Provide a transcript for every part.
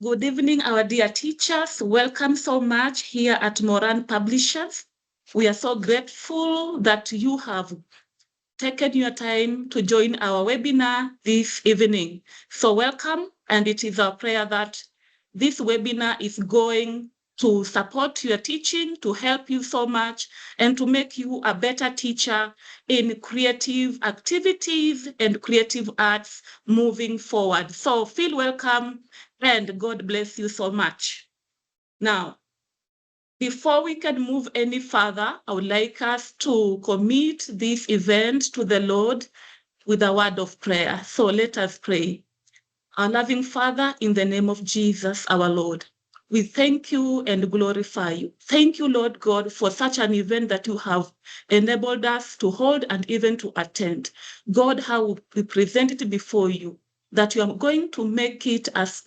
Good evening, our dear teachers. Welcome so much here at Moran Publishers. We are so grateful that you have taken your time to join our webinar this evening. So welcome, and it is our prayer that this webinar is going to support your teaching, to help you so much, and to make you a better teacher in creative activities and creative arts moving forward. So feel welcome, and God bless you so much. Now, before we can move any further, I would like us to commit this event to the Lord with a word of prayer. So let us pray. Our loving Father, in the name of Jesus, our Lord, we thank you and glorify you. Thank you, Lord God, for such an event that you have enabled us to hold and even to attend. God, how we present it before you, that you are going to make it as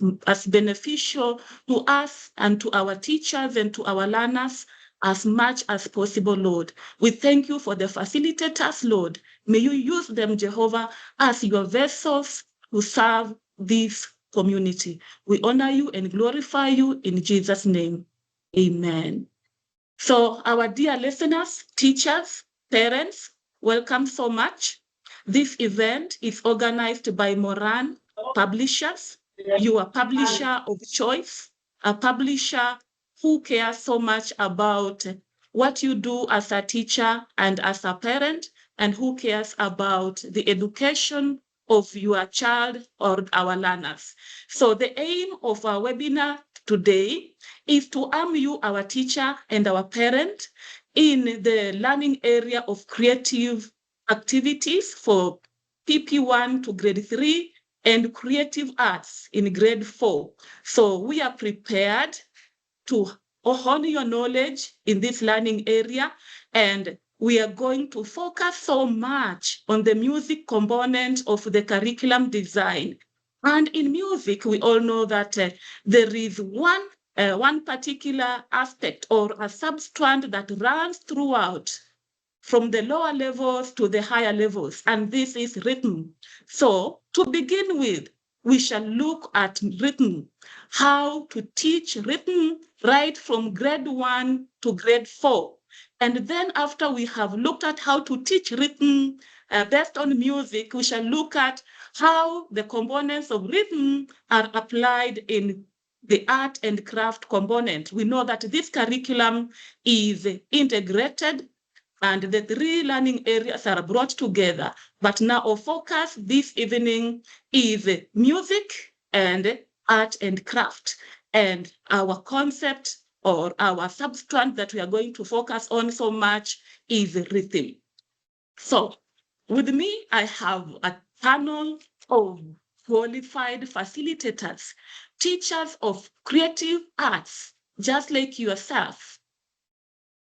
beneficial to us and to our teachers and to our learners as much as possible, Lord. We thank you for the facilitators, Lord. May you use them, Jehovah, as your vessels to serve this community. We honor you and glorify you in Jesus' name. Amen. So our dear listeners, teachers, parents, welcome so much. This event is organized by Moran Publishers. You are a publisher of choice, a publisher who cares so much about what you do as a teacher and as a parent, and who cares about the education of your child or our learners. So the aim of our webinar today is to arm you, our teacher and our parent, in the learning area of creative activities for PP1 to grade 3 and creative arts in grade 4. So we are prepared to hone your knowledge in this learning area, and we are going to focus so much on the music component of the curriculum design. And in music, we all know that there is one particular aspect or a substrand that runs throughout from the lower levels to the higher levels, and this is rhythm. So to begin with, we shall look at rhythm, how to teach rhythm right from grade 1 to grade 4. And then after we have looked at how to teach rhythm based on music, we shall look at how the components of rhythm are applied in the art and craft component. We know that this curriculum is integrated and the three learning areas are brought together. But now our focus this evening is music and art and craft. And our concept or our substrand that we are going to focus on so much is rhythm. So with me, I have a panel of qualified facilitators, teachers of creative arts, just like yourself,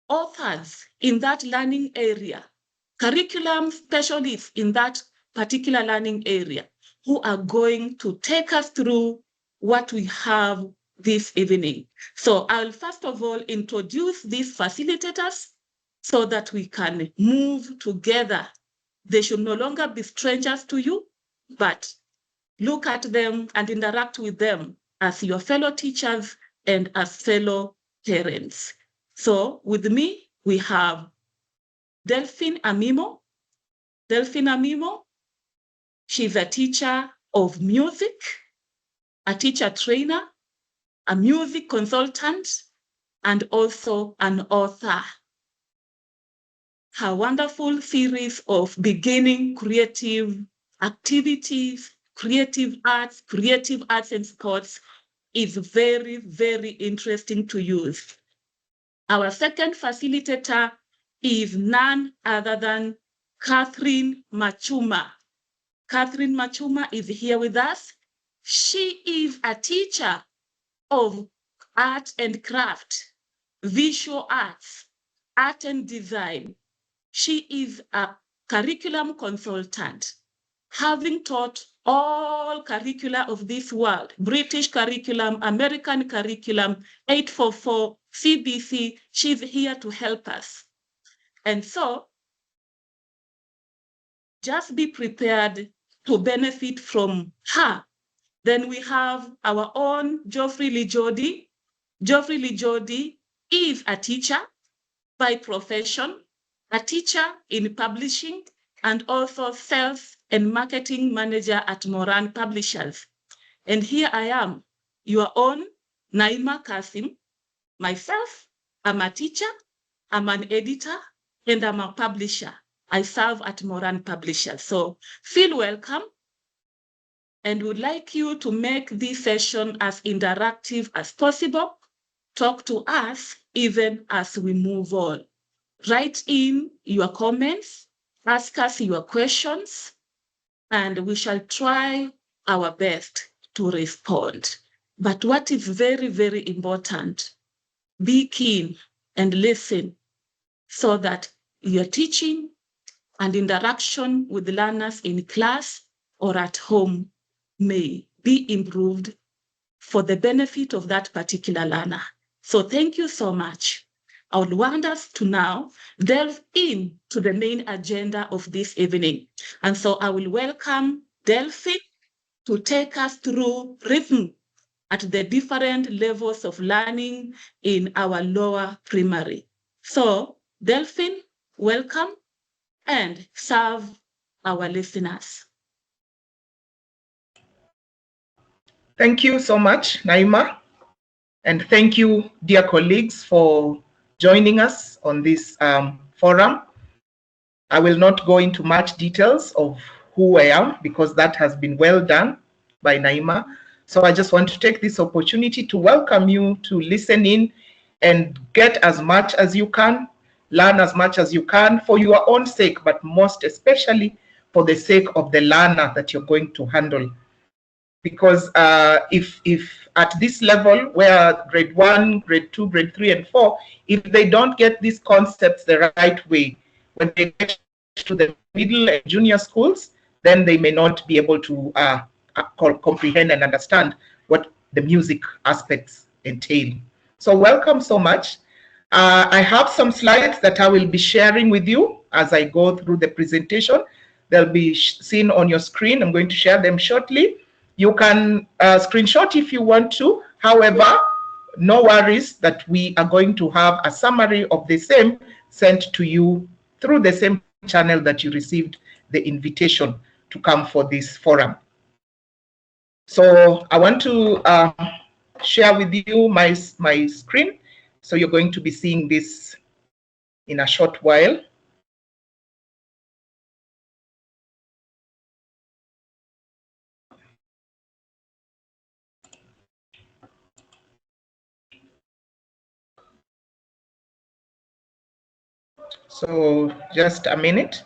authors in that learning area, curriculum specialists in that particular learning area, who are going to take us through what we have this evening. So I'll first of all introduce these facilitators so that we can move together. They should no longer be strangers to you, but look at them and interact with them as your fellow teachers and as fellow parents. So with me, we have Delphine Amimo. Delphine Amimo, she's a teacher of music, a teacher trainer, a music consultant, and also an author. Her wonderful series of beginning creative activities, creative arts and sports is very, very interesting to use. Our second facilitator is none other than Catherine Machuma. Catherine Machuma is here with us. She is a teacher of art and craft, visual arts, art and design. She is a curriculum consultant, having taught all curricula of this world, British curriculum, American curriculum, 844, CBC. She's here to help us. And so just be prepared to benefit from her Then we have our own Geoffrey Lijodi. Geoffrey Lijodi is a teacher by profession, a teacher in publishing, and also sales and marketing manager at Moran Publishers. And here I am, your own Naima Kasim. Myself, I'm a teacher, I'm an editor, and I'm a publisher. I serve at Moran Publishers. So feel welcome, and would like you to make this session as interactive as possible. Talk to us even as we move on. Write in your comments, ask us your questions, and we shall try our best to respond. But what is very, very important, be keen and listen so that your teaching and interaction with learners in class or at home may be improved for the benefit of that particular learner. So thank you so much. I would want us to now delve into the main agenda of this evening. And so I will welcome Delphine to take us through rhythm at the different levels of learning in our lower primary. So Delphine, welcome and serve our listeners. Thank you so much, Naima. And thank you, dear colleagues, for joining us on this forum. I will not go into much details of who I am because that has been well done by Naima. So I just want to take this opportunity to welcome you to listen in and get as much as you can, learn as much as you can for your own sake, but most especially for the sake of the learner that you're going to handle. Because if at this level where grade 1, grade 2, grade 3, and 4, if they don't get these concepts the right way, when they get to the middle and junior schools, then they may not be able to comprehend and understand what the music aspects entail. So welcome so much. I have some slides that I will be sharing with you as I go through the presentation. They'll be seen on your screen. I'm going to share them shortly. You can screenshot if you want to. However, no worries that we are going to have a summary of the same sent to you through the same channel that you received the invitation to come for this forum. So I want to share with you my screen. So you're going to be seeing this in a short while. So just a minute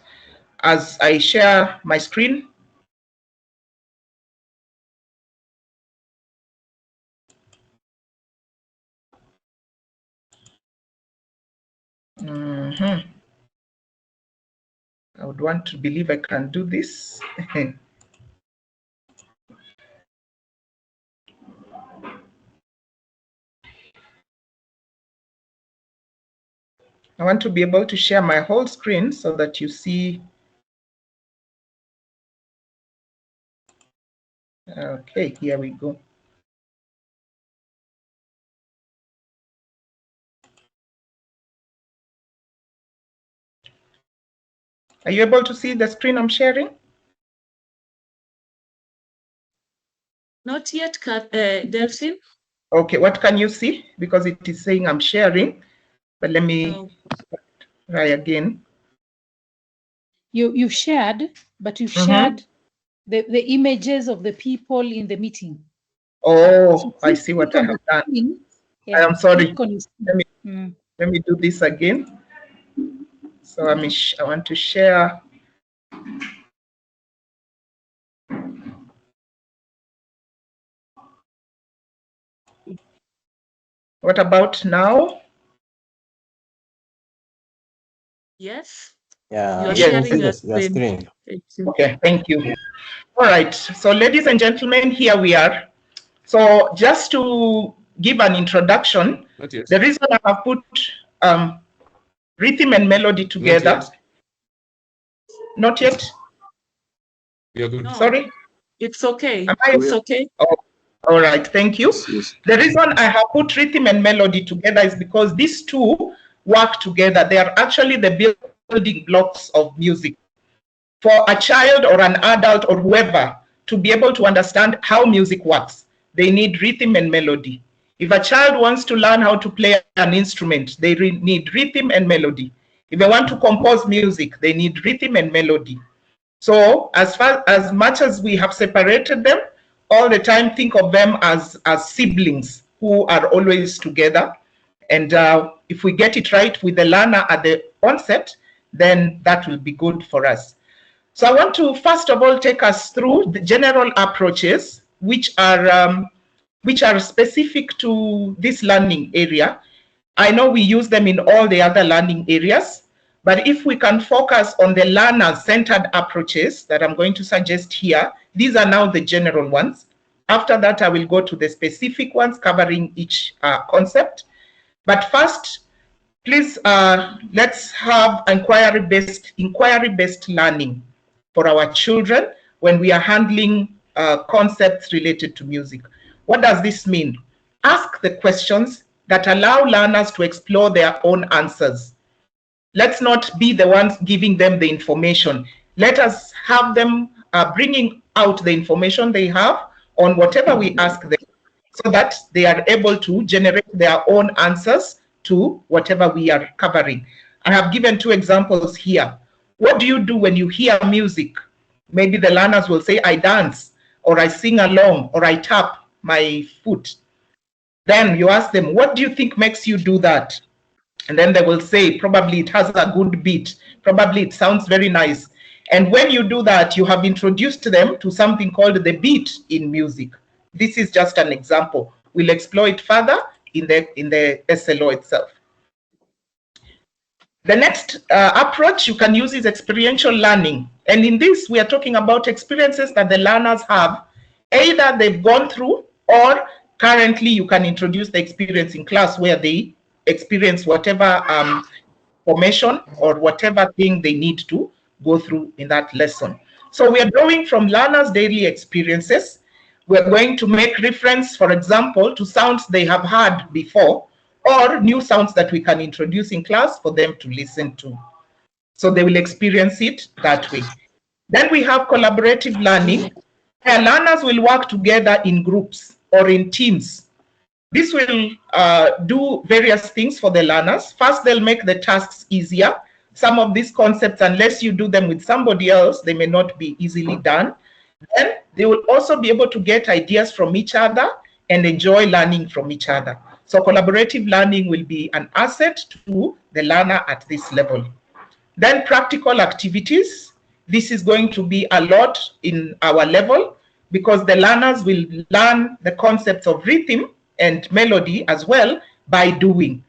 as I share my screen. I would want to believe I can do this. I want to be able to share my whole screen so that you see. Okay, here we go. Are you able to see the screen I'm sharing? Not yet, Delphine. Okay, what can you see? Because it is saying I'm sharing, but let me try again. You've shared, but you've shared the images of the people in the meeting. Oh, so I see what I have done. Screen, yeah, I am sorry. Let me do this again. So I want to share. What about now? Yes. Yeah, you're sharing your screen. Okay, thank you. All right, so ladies and gentlemen, here we are. So just to give an introduction, the reason I have put rhythm and melody together. Not yet. You're good. Sorry. It's okay. Am It's okay. Oh, all right, thank you. Yes. The reason I have put rhythm and melody together is because these two work together. They are actually the building blocks of music. For a child or an adult or whoever to be able to understand how music works, they need rhythm and melody. If a child wants to learn how to play an instrument, they need rhythm and melody. If they want to compose music, they need rhythm and melody. So as much as we have separated them, all the time think of them as siblings who are always together. And if we get it right with the learner at the onset, then that will be good for us. So I want to first of all take us through the general approaches which are specific to this learning area. I know we use them in all the other learning areas, but if we can focus on the learner-centered approaches that I'm going to suggest here, these are now the general ones. After that, I will go to the specific ones covering each concept. But first, please, let's have inquiry-based learning for our children when we are handling concepts related to music. What does this mean? Ask the questions that allow learners to explore their own answers. Let's not be the ones giving them the information. Let us have them bringing out the information they have on whatever we ask them, so that they are able to generate their own answers to whatever we are covering. I have given two examples here. What do you do when you hear music? Maybe the learners will say, I dance, or I sing along, or I tap my foot. Then you ask them, what do you think makes you do that? And then they will say, probably it has a good beat. Probably it sounds very nice. And when you do that, you have introduced them to something called the beat in music. This is just an example. We'll explore it further in the SLO itself. The next approach you can use is experiential learning. And in this, we are talking about experiences that the learners have. Either they've gone through, or currently you can introduce the experience in class where they experience whatever formation or whatever thing they need to go through in that lesson. So we are drawing from learners' daily experiences. We're going to make reference, for example, to sounds they have heard before, or new sounds that we can introduce in class for them to listen to. So they will experience it that way. Then we have collaborative learning, where learners will work together in groups or in teams. This will do various things for the learners. First, they'll make the tasks easier. Some of these concepts, unless you do them with somebody else, they may not be easily done. Then they will also be able to get ideas from each other and enjoy learning from each other. So collaborative learning will be an asset to the learner at this level. Then practical activities. This is going to be a lot in our level because the learners will learn the concepts of rhythm and melody as well by doing.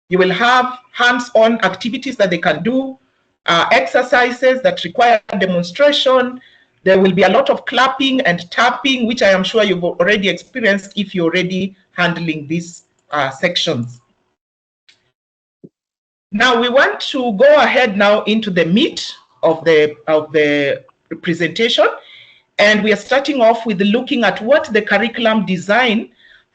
You will have hands-on activities that they can do, exercises that require demonstration. There will be a lot of clapping and tapping, which I am sure you've already experienced if you're already handling these sections. Now we want to go ahead now into the meat of the presentation, and we are starting off with looking at what the curriculum design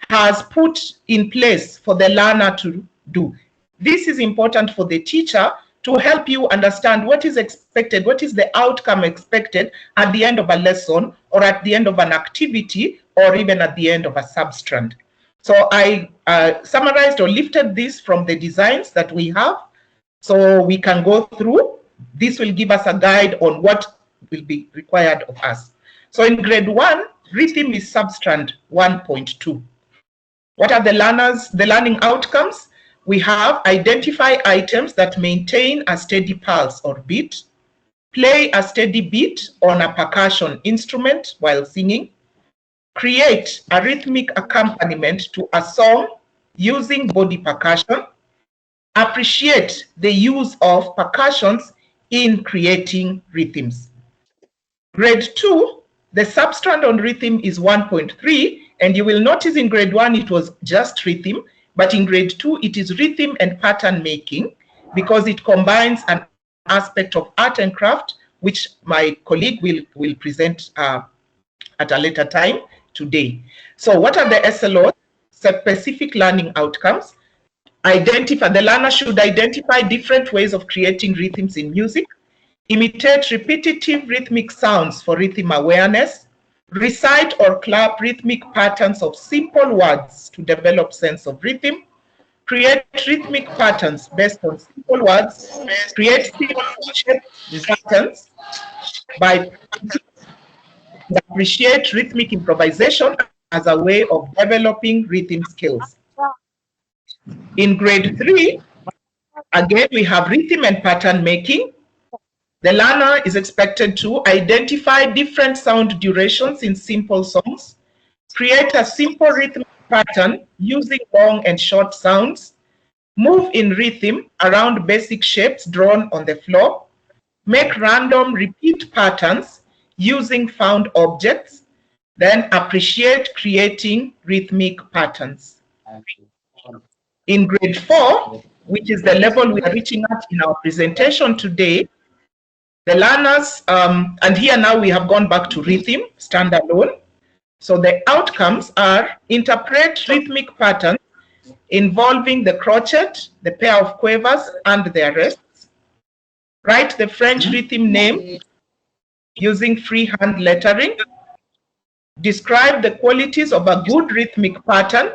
has put in place for the learner to do. This is important for the teacher to help you understand what is expected, what is the outcome expected at the end of a lesson, or at the end of an activity, or even at the end of a substrand. So I summarized or lifted this from the designs that we have, so we can go through. This will give us a guide on what will be required of us. So in grade 1, rhythm is substrand 1.2. What are the learning outcomes? We have identify items that maintain a steady pulse or beat, play a steady beat on a percussion instrument while singing, create a rhythmic accompaniment to a song using body percussion, appreciate the use of percussions in creating rhythms. Grade 2, the substrand on rhythm is 1.3, and you will notice in grade 1 it was just rhythm, but in grade 2 it is rhythm and pattern making, because it combines an aspect of art and craft, which my colleague will present at a later time today. So what are the SLOs? Specific learning outcomes. The learner should identify different ways of creating rhythms in music, imitate repetitive rhythmic sounds for rhythm awareness, recite or clap rhythmic patterns of simple words to develop sense of rhythm, create rhythmic patterns based on simple words, create simple shape patterns by appreciate rhythmic improvisation as a way of developing rhythm skills. In grade 3, again, we have rhythm and pattern making. The learner is expected to identify different sound durations in simple songs, create a simple rhythmic pattern using long and short sounds, move in rhythm around basic shapes drawn on the floor, make random repeat patterns using found objects, then appreciate creating rhythmic patterns. In grade 4, which is the level we are reaching at in our presentation today, the learners, and here now we have gone back to rhythm, standalone. So the outcomes are interpret rhythmic patterns involving the crochet, the pair of quavers, and their rests. Write the French rhythm name using freehand lettering. Describe the qualities of a good rhythmic pattern.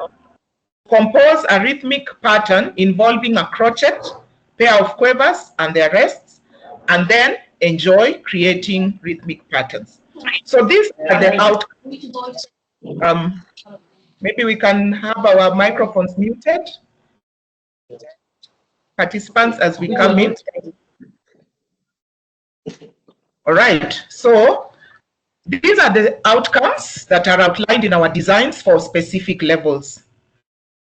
Compose a rhythmic pattern involving a crochet, pair of quavers, and their rests, and then enjoy creating rhythmic patterns. So these are the outcomes. Maybe we can have our microphones muted. Participants as we come in. All right, so these are the outcomes that are outlined in our designs for specific levels.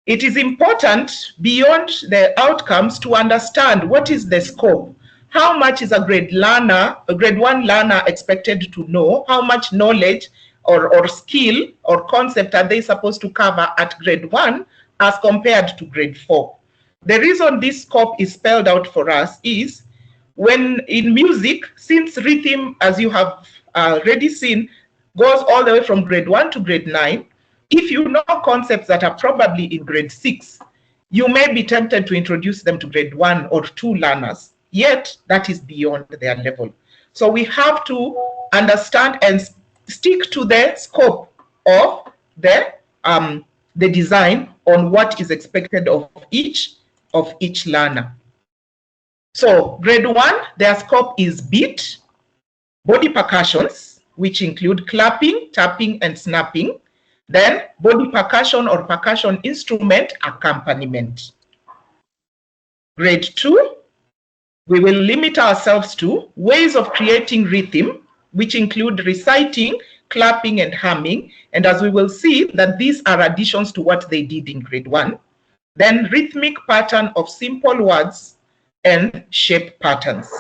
It is important beyond the outcomes to understand what is the scope. How much is a grade 1 learner expected to know? How much knowledge or skill or concept are they supposed to cover at grade 1 as compared to grade 4? The reason this scope is spelled out for us is when in music, since rhythm, as you have already seen, goes all the way from grade 1 to grade 9, if you know concepts that are probably in grade 6, you may be tempted to introduce them to grade 1 or 2 learners, yet that is beyond their level. So we have to understand and stick to the scope of the design on what is expected of each learner. So grade 1, their scope is beat, body percussions, which include clapping, tapping, and snapping, then body percussion or percussion instrument accompaniment. Grade 2, we will limit ourselves to ways of creating rhythm, which include reciting, clapping, and humming. And as we will see that these are additions to what they did in grade 1. Then rhythmic pattern of simple words and shape patterns.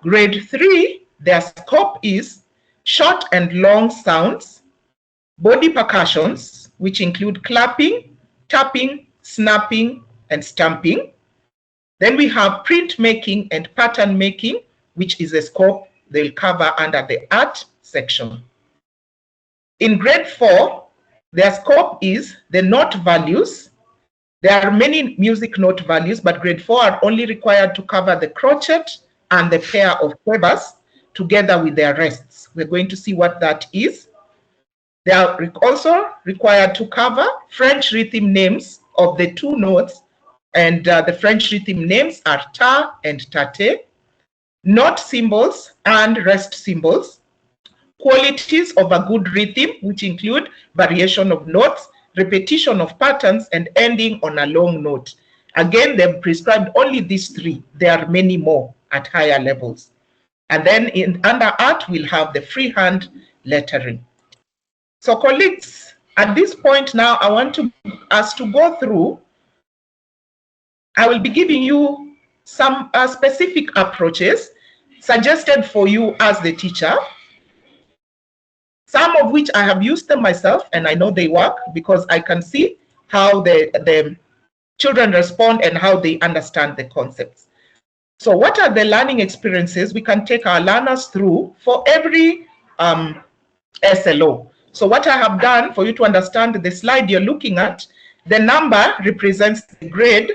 Grade 3, their scope is short and long sounds, body percussions, which include clapping, tapping, snapping, and stamping. Then we have print making and pattern making, which is a scope they'll cover under the art section. In grade 4, their scope is the note values. There are many music note values, but grade 4 are only required to cover the crochet and the pair of quavers together with their rests. We're going to see what that is. They are also required to cover French rhythm names of the 2 notes, and the French rhythm names are ta and tate, note symbols and rest symbols, qualities of a good rhythm, which include variation of notes, repetition of patterns, and ending on a long note. Again, they've prescribed only these 3. There are many more at higher levels. And then under art, we'll have the freehand lettering. So colleagues, at this point now, I want us to go through. I will be giving you some specific approaches suggested for you as the teacher, some of which I have used them myself, and I know they work because I can see how the children respond and how they understand the concepts. So what are the learning experiences we can take our learners through for every SLO. So what I have done for you to understand the slide you're looking at, the number represents the grade,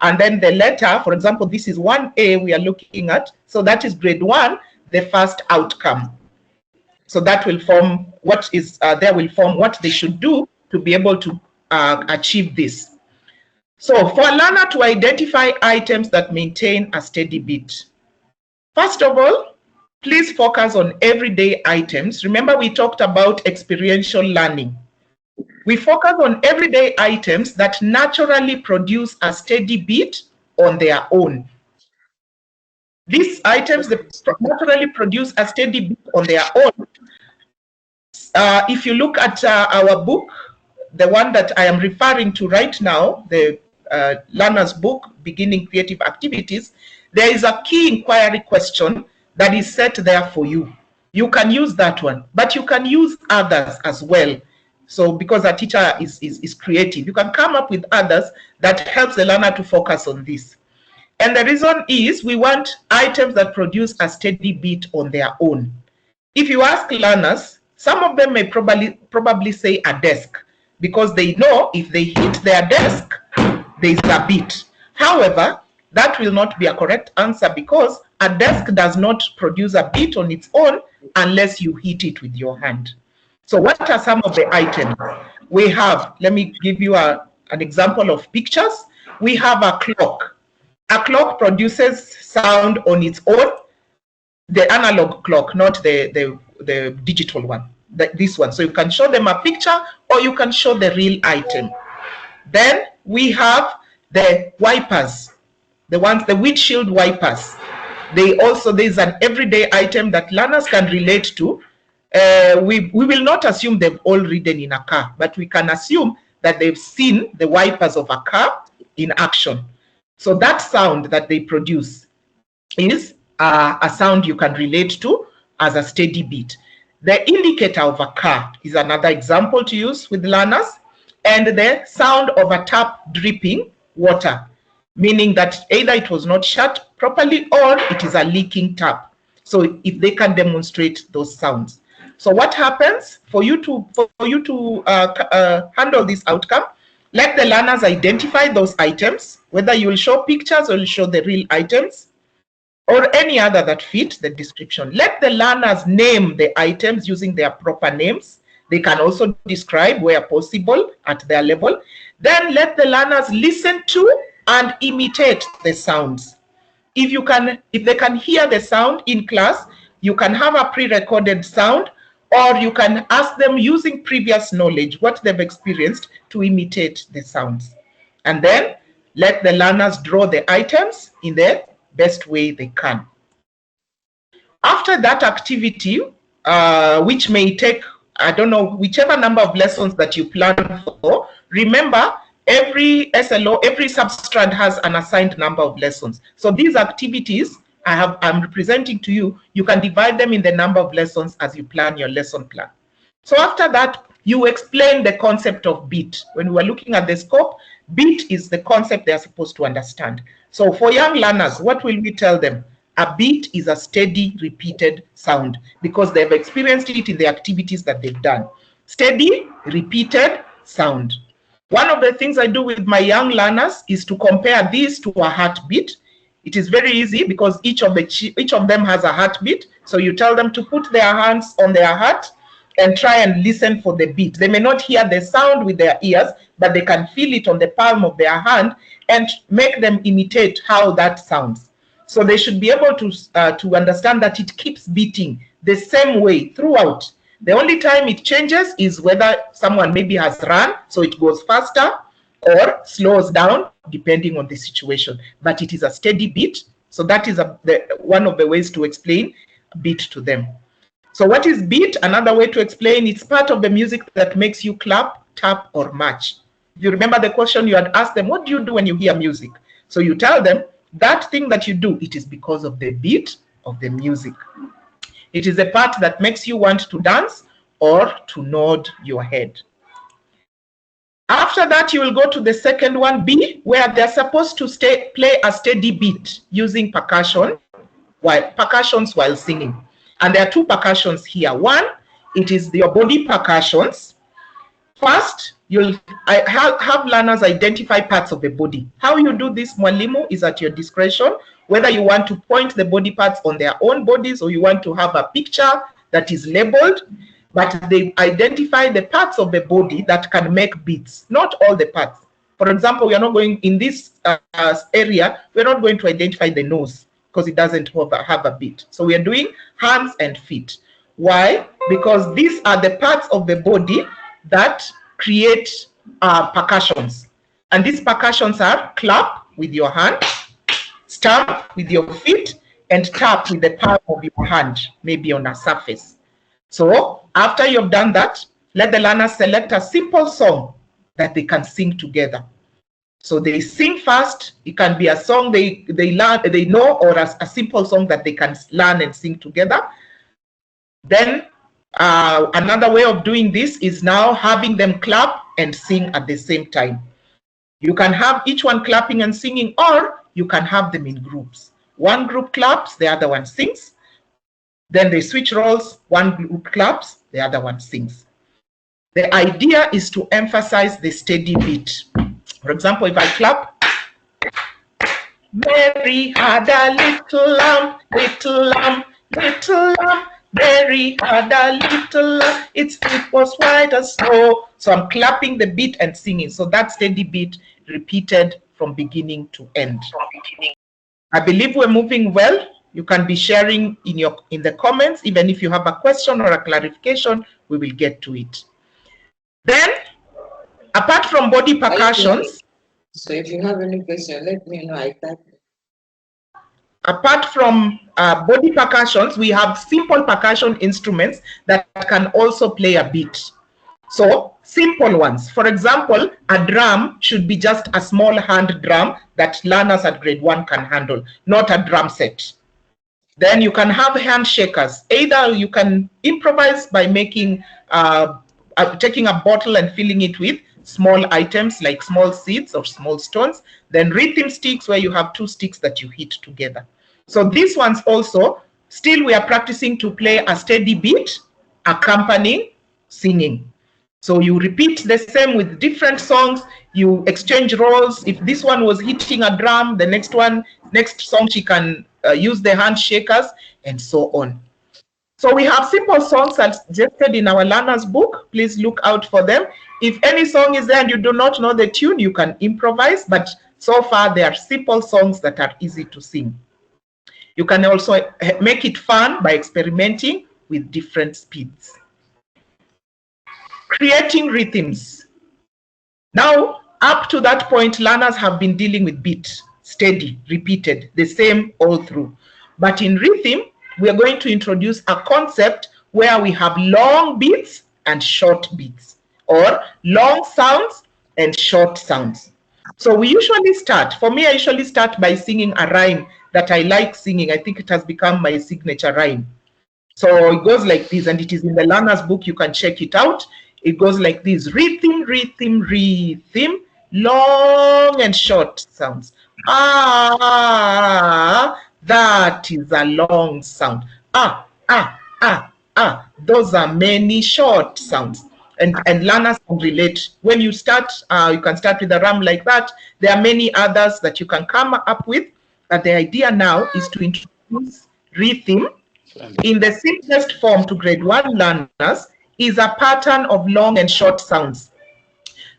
and then the letter, for example, this is 1A we are looking at. So that is grade 1, the first outcome. So that will form what is there will form what they should do to be able to achieve this. So for a learner to identify items that maintain a steady beat, first of all, please focus on everyday items. Remember, we talked about experiential learning. We focus on everyday items that naturally produce a steady beat on their own. These items that naturally produce a steady beat on their own. If you look at our book, the one that I am referring to right now, the learner's book, Beginning Creative Activities, there is a key inquiry question that is set there for you. You can use that one, but you can use others as well. So because a teacher is creative, you can come up with others that helps the learner to focus on this. And the reason is we want items that produce a steady beat on their own. If you ask learners, some of them may probably say a desk, because they know if they hit their desk, there is a beat. However, that will not be a correct answer, because a desk does not produce a beat on its own unless you hit it with your hand. So what are some of the items? We have, let me give you an example of pictures. We have a clock. A clock produces sound on its own, the analog clock, not the digital one, this one. So you can show them a picture or you can show the real item. Then we have the wipers, the windshield wipers. There's an everyday item that learners can relate to. We will not assume they've all ridden in a car, but we can assume that they've seen the wipers of a car in action. So that sound that they produce is a sound you can relate to as a steady beat. The indicator of a car is another example to use with learners, and the sound of a tap dripping water, meaning that either it was not shut properly or it is a leaking tap. So if they can demonstrate those sounds. So what happens for you to handle this outcome? Let the learners identify those items, whether you will show pictures or you show the real items or any other that fit the description. Let the learners name the items using their proper names. They can also describe where possible at their level. Then let the learners listen to and imitate the sounds. If they can hear the sound in class, you can have a pre-recorded sound, or you can ask them using previous knowledge, what they've experienced, to imitate the sounds. And then let the learners draw the items in the best way they can. After that activity, which may take, I don't know, whichever number of lessons that you plan for, remember, every SLO, every substrand has an assigned number of lessons. So these activities I'm representing to you, you can divide them in the number of lessons as you plan your lesson plan. So after that, you explain the concept of beat. When we were looking at the scope, beat is the concept they are supposed to understand. So for young learners, what will we tell them? A beat is a steady, repeated sound, because they've experienced it in the activities that they've done. Steady, repeated sound. One of the things I do with my young learners is to compare these to a heartbeat. It is very easy because each of them has a heartbeat. So you tell them to put their hands on their heart and try and listen for the beat. They may not hear the sound with their ears, but they can feel it on the palm of their hand and make them imitate how that sounds. So they should be able to understand that it keeps beating the same way throughout. The only time it changes is whether someone maybe has run, so it goes faster, or slows down, depending on the situation. But it is a steady beat. So that is one of the ways to explain beat to them. So what is beat? Another way to explain, it's part of the music that makes you clap, tap, or march. If you remember the question you had asked them, what do you do when you hear music? So you tell them, that thing that you do, it is because of the beat of the music. It is the part that makes you want to dance or to nod your head. After that, you will go to the second one, B, where they're supposed to play a steady beat using percussions while singing. And there are two percussions here. One it is your body percussions. First, you'll have learners identify parts of the body. How you do this, Mwalimu, is at your discretion, whether you want to point the body parts on their own bodies or you want to have a picture that is labeled, but they identify the parts of the body that can make beats, not all the parts. For example, we are not going in this area, we're not going to identify the nose because it doesn't have a beat. So we are doing hands and feet. Why? Because these are the parts of the body that create percussions. And these percussions are clap with your hand, stamp with your feet, and tap with the palm of your hand, maybe on a surface. So after you've done that, let the learners select a simple song that they can sing together. So they sing first. It can be a song they know, or a simple song that they can learn and sing together. Then another way of doing this is now having them clap and sing at the same time. You can have each one clapping and singing, or you can have them in groups. One group claps, the other one sings. Then they switch roles. One group claps, the other one sings. The idea is to emphasize the steady beat. For example, if I clap, Mary had a little lamb, little lamb, little lamb. Mary had a little lamb, its feet was white as snow. So I'm clapping the beat and singing. So that steady beat repeated from beginning to end. I believe we're moving well. You can be sharing in the comments. Even if you have a question or a clarification, we will get to it. Then, apart from body percussions, so if you have any question, let me know. I type. Apart from body percussions, we have simple percussion instruments that can also play a beat. So simple ones. For example, a drum should be just a small hand drum that learners at grade 1 can handle, not a drum set. Then you can have hand shakers. Either you can improvise by making, taking a bottle and filling it with small items like small seeds or small stones. Then rhythm sticks, where you have 2 sticks that you hit together. So these ones also, still we are practicing to play a steady beat, accompanying singing. So you repeat the same with different songs. You exchange roles. If this one was hitting a drum, the next song she can use the hand shakers, and so on. So we have simple songs suggested in our learners book. Please look out for them. If any song is there and you do not know the tune, you can improvise, but so far they are simple songs that are easy to sing. You can also make it fun by experimenting with different speeds. Creating rhythms. Now, up to that point, learners have been dealing with beat, steady, repeated, the same all through. But in rhythm, we are going to introduce a concept where we have long beats and short beats, or long sounds and short sounds. So we usually start, for me, I usually start by singing a rhyme that I like singing. I think it has become my signature rhyme. So it goes like this, and it is in the learner's book. You can check it out. It goes like this: rhythm, rhythm, rhythm, long and short sounds. Ah, that is a long sound. Ah, ah, ah, ah. Those are many short sounds. And learners can relate. When you start, you can start with a rhyme like that. There are many others that you can come up with. But the idea now is to introduce rhythm in the simplest form to grade 1 learners is a pattern of long and short sounds.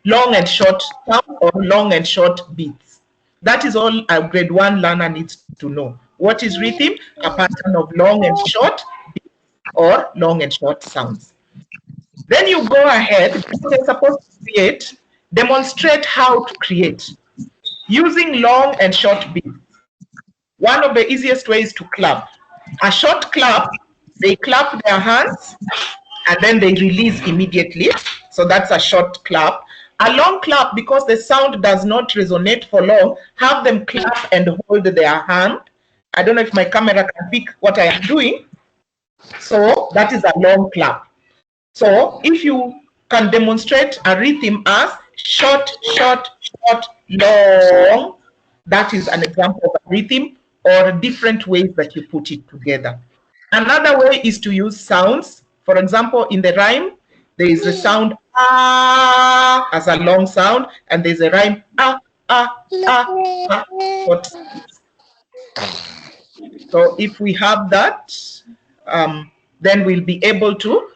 Long and short sounds or long and short beats. That is all a grade 1 learner needs to know. What is rhythm? A pattern of long and short beats or long and short sounds. Then you go ahead, because you're supposed to create, demonstrate how to create using long and short beats. One of the easiest ways to clap. A short clap, they clap their hands and then they release immediately. So that's a short clap. A long clap, because the sound does not resonate for long, have them clap and hold their hand. I don't know if my camera can pick what I am doing. So that is a long clap. So if you can demonstrate a rhythm as short, short, short, long, that is an example of a rhythm, or different ways that you put it together. Another way is to use sounds For example, in the rhyme, there is a sound ah as a long sound, and there's a rhyme ah ah ah ah short. So if we have that, then we'll be able to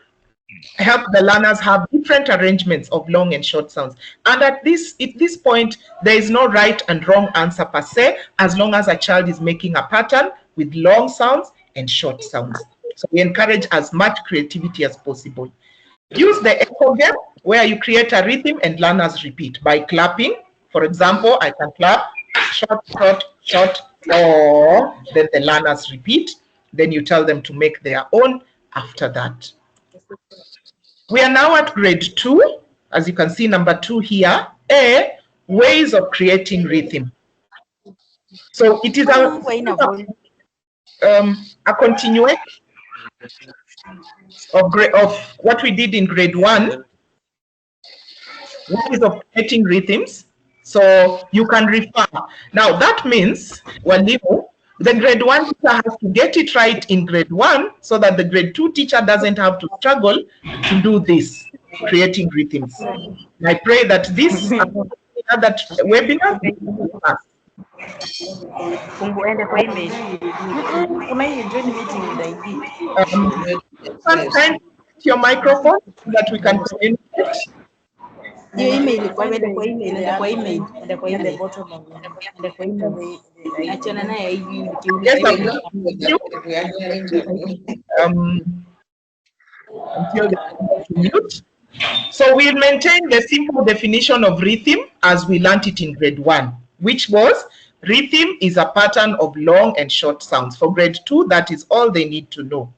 help the learners have different arrangements of long and short sounds. And at this point, there is no right and wrong answer per se, as long as a child is making a pattern with long sounds and short sounds. So we encourage as much creativity as possible. Use the echo game, where you create a rhythm and learners repeat by clapping. For example, I can clap, short, short, short, or then the learners repeat. Then you tell them to make their own after that. We are now at grade 2. As you can see, number 2 here, A, ways of creating rhythm. So it is a continuation of what we did in grade 1, ways of creating rhythms. So you can refer. Now that means, walimu, the grade 1 teacher has to get it right in grade 1 so that the grade 2 teacher doesn't have to struggle to do this, creating rhythms. And I pray that this other webinar sometimes your microphone so that we can communicate. Your email, the bottom of the until they mute. So we'll maintain the simple definition of rhythm as we learned it in grade 1, which was rhythm is a pattern of long and short sounds. For grade 2, that is all they need to know.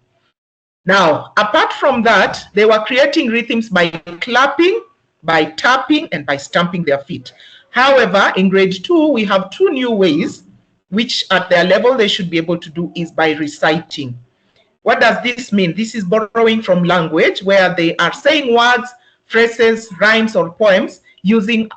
Now, apart from that, they were creating rhythms by clapping, by tapping, and by stamping their feet. However, in grade 2, we have 2 new ways, which at their level they should be able to do, is by reciting. What does this mean? This is borrowing from language, where they are saying words, phrases, rhymes, or poems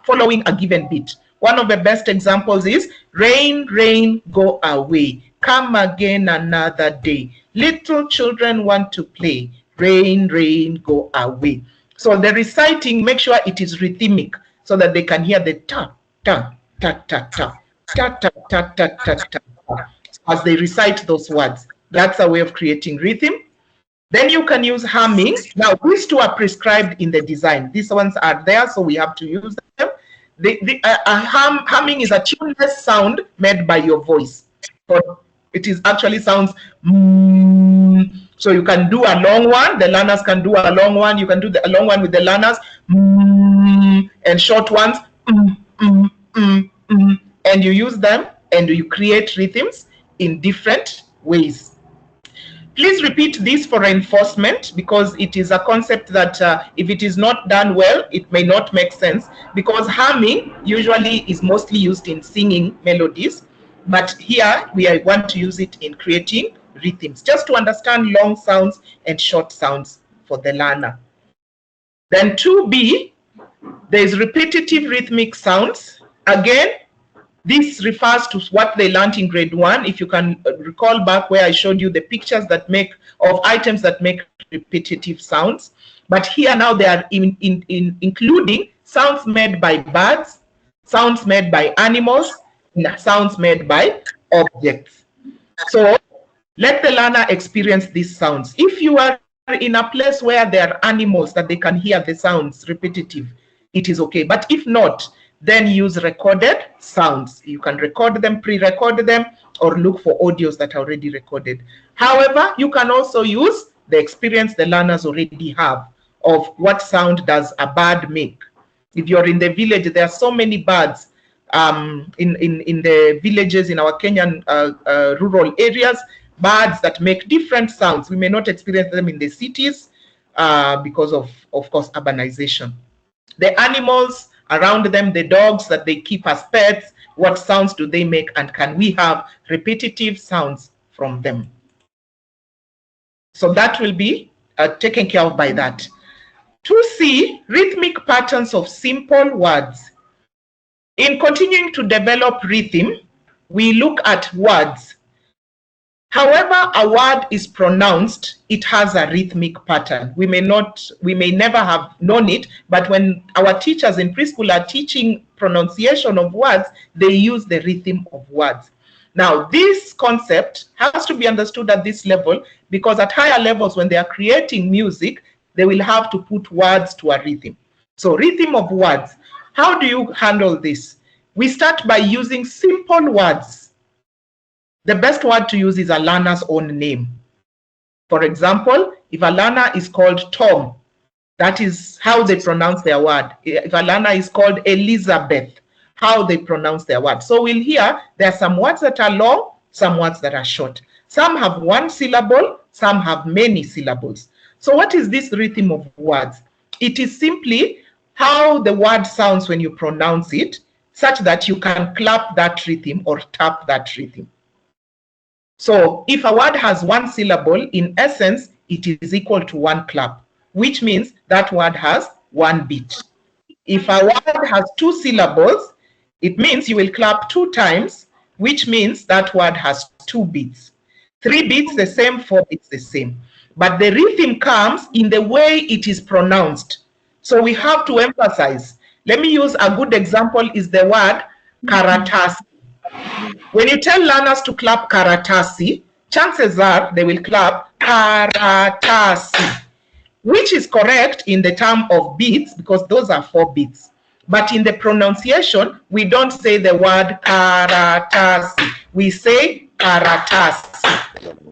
following a given beat. One of the best examples is, rain, rain, go away. Come again another day. Little children want to play. Rain, rain, go away. So the reciting, make sure it is rhythmic so that they can hear the ta, ta, ta, ta, ta, ta, ta, ta, ta, ta, ta, as they recite those words. That's a way of creating rhythm. Then you can use humming. Now, these 2 are prescribed in the design. These ones are there, so we have to use them. Humming is a tuneless sound made by your voice. So it is actually sounds. So you can do a long one. The learners can do a long one. You can do a long one with the learners, and short ones, and you use them and you create rhythms in different ways. Please repeat this for reinforcement, because it is a concept that if it is not done well, it may not make sense, because humming usually is mostly used in singing melodies, but here we want to use it in creating rhythms, just to understand long sounds and short sounds for the learner. Then 2B, there is repetitive rhythmic sounds. Again, this refers to what they learned in grade 1. If you can recall back where I showed you the pictures that of items that make repetitive sounds. But here now they are including sounds made by birds, sounds made by animals, and sounds made by objects. So let the learner experience these sounds. If you are in a place where there are animals that they can hear the sounds repetitive, it is okay. But if not, then use recorded sounds. You can record them, pre-record them, or look for audios that are already recorded. However, you can also use the experience the learners already have of what sound does a bird make. If you're in the village, there are so many birds in the villages in our Kenyan rural areas, birds that make different sounds. We may not experience them in the cities because of course, urbanization. The animals around them, the dogs that they keep as pets, what sounds do they make, and can we have repetitive sounds from them? So that will be taken care of by that. 2C, rhythmic patterns of simple words. In continuing to develop rhythm, we look at words. However a word is pronounced, it has a rhythmic pattern. We may never have known it, but when our teachers in preschool are teaching pronunciation of words, they use the rhythm of words. Now, this concept has to be understood at this level, because at higher levels, when they are creating music, they will have to put words to a rhythm. So rhythm of words, how do you handle this? We start by using simple words. The best word to use is a learner's own name. For example, if a learner is called Tom, that is how they pronounce their word. If a learner is called Elizabeth, how they pronounce their word. So we'll hear there are some words that are long, some words that are short. Some have one syllable, some have many syllables. So what is this rhythm of words? It is simply how the word sounds when you pronounce it, such that you can clap that rhythm or tap that rhythm. So if a word has one syllable, in essence, it is equal to one clap, which means that word has one beat. If a word has two syllables, it means you will clap 2 times, which means that word has 2 beats. 3 beats the same, 4 beats the same. But the rhythm comes in the way it is pronounced. So we have to emphasize. Let me use a good example is the word karatasi. When you tell learners to clap karatasi, chances are they will clap karatasi, which is correct in the term of beats because those are 4 beats. But in the pronunciation, we don't say the word karatasi. We say karatasi,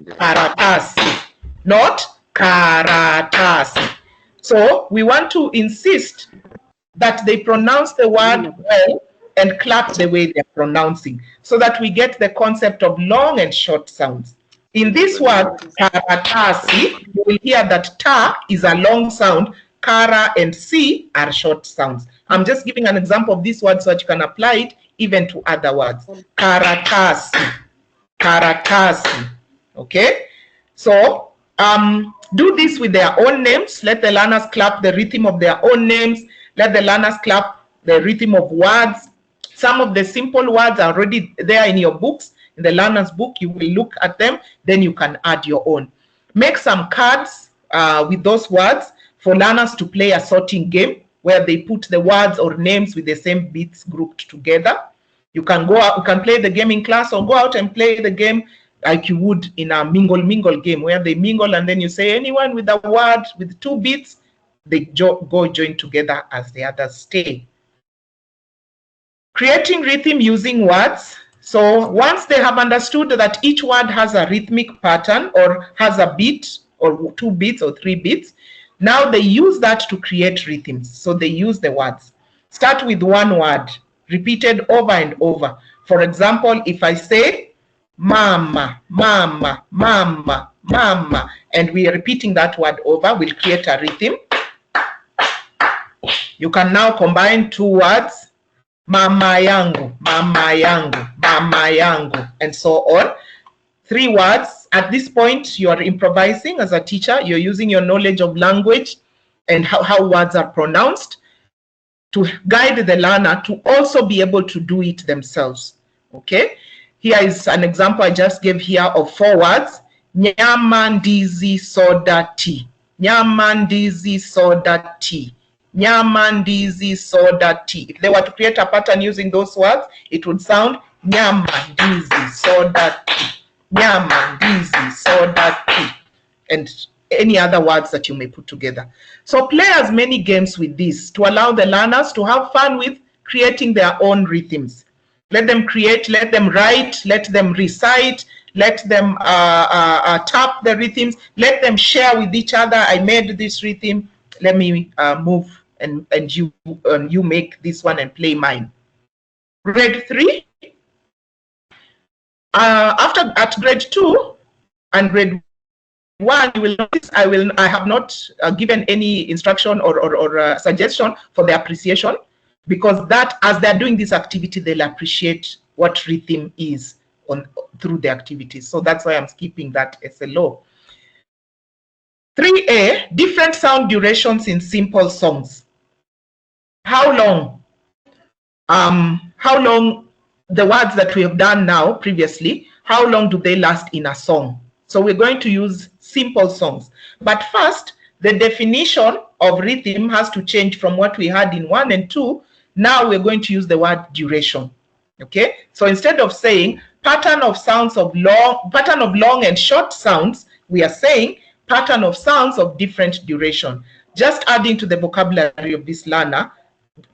karatasi, not karatasi. So we want to insist that they pronounce the word well and clap the way they're pronouncing, so that we get the concept of long and short sounds. In this word, karatasi, you will hear that ta is a long sound, kara and si are short sounds. I'm just giving an example of this word so that you can apply it even to other words. Karatasi, karatasi, okay? So, do this with their own names. Let the learners clap the rhythm of their own names. Let the learners clap the rhythm of words. Some of the simple words are already there in your books. In the learner's book, you will look at them, then you can add your own. Make some cards with those words for learners to play a sorting game where they put the words or names with the same beats grouped together. You can go out, you can play the game in class or go out and play the game like you would in a mingle game where they mingle and then you say anyone with a word with 2 beats, they go join together as the others stay. Creating rhythm using words. So once they have understood that each word has a rhythmic pattern or has a beat or 2 beats or 3 beats, now they use that to create rhythms. So they use the words. Start with one word, repeated over and over. For example, if I say mama, mama, mama, mama, and we are repeating that word over, we'll create a rhythm. You can now combine 2 words, mama yangu, mama yangu, mama yangu, and so on. 3 words. At this point, you are improvising as a teacher. You're using your knowledge of language and how words are pronounced to guide the learner to also be able to do it themselves. Okay? Here is an example I just gave here of 4 words. Nyama, ndizi, soda, tea. Nyama, ndizi, soda, tea. Nyama, ndizi, soda, tea. If they were to create a pattern using those words, it would sound nyama, ndizi, soda, tea. Nyama, ndizi, soda, tea. And any other words that you may put together. So play as many games with this to allow the learners to have fun with creating their own rhythms. Let them create, let them write, let them recite, let them tap the rhythms, let them share with each other. I made this rhythm, let me move and you make this one and play mine. Grade 3. At grade 2 and grade 1, you will notice I have not given any instruction or suggestion for the appreciation, because that as they're doing this activity, they'll appreciate what rhythm is through the activities. So that's why I'm skipping that SLO. 3A, different sound durations in simple songs. How long the words that we have done now previously, how long do they last in a song? So we're going to use simple songs. But first, the definition of rhythm has to change from what we had in 1 and 2. Now we're going to use the word duration. Okay, so instead of saying pattern of long and short sounds, we are saying pattern of sounds of different duration. Just adding to the vocabulary of this learner,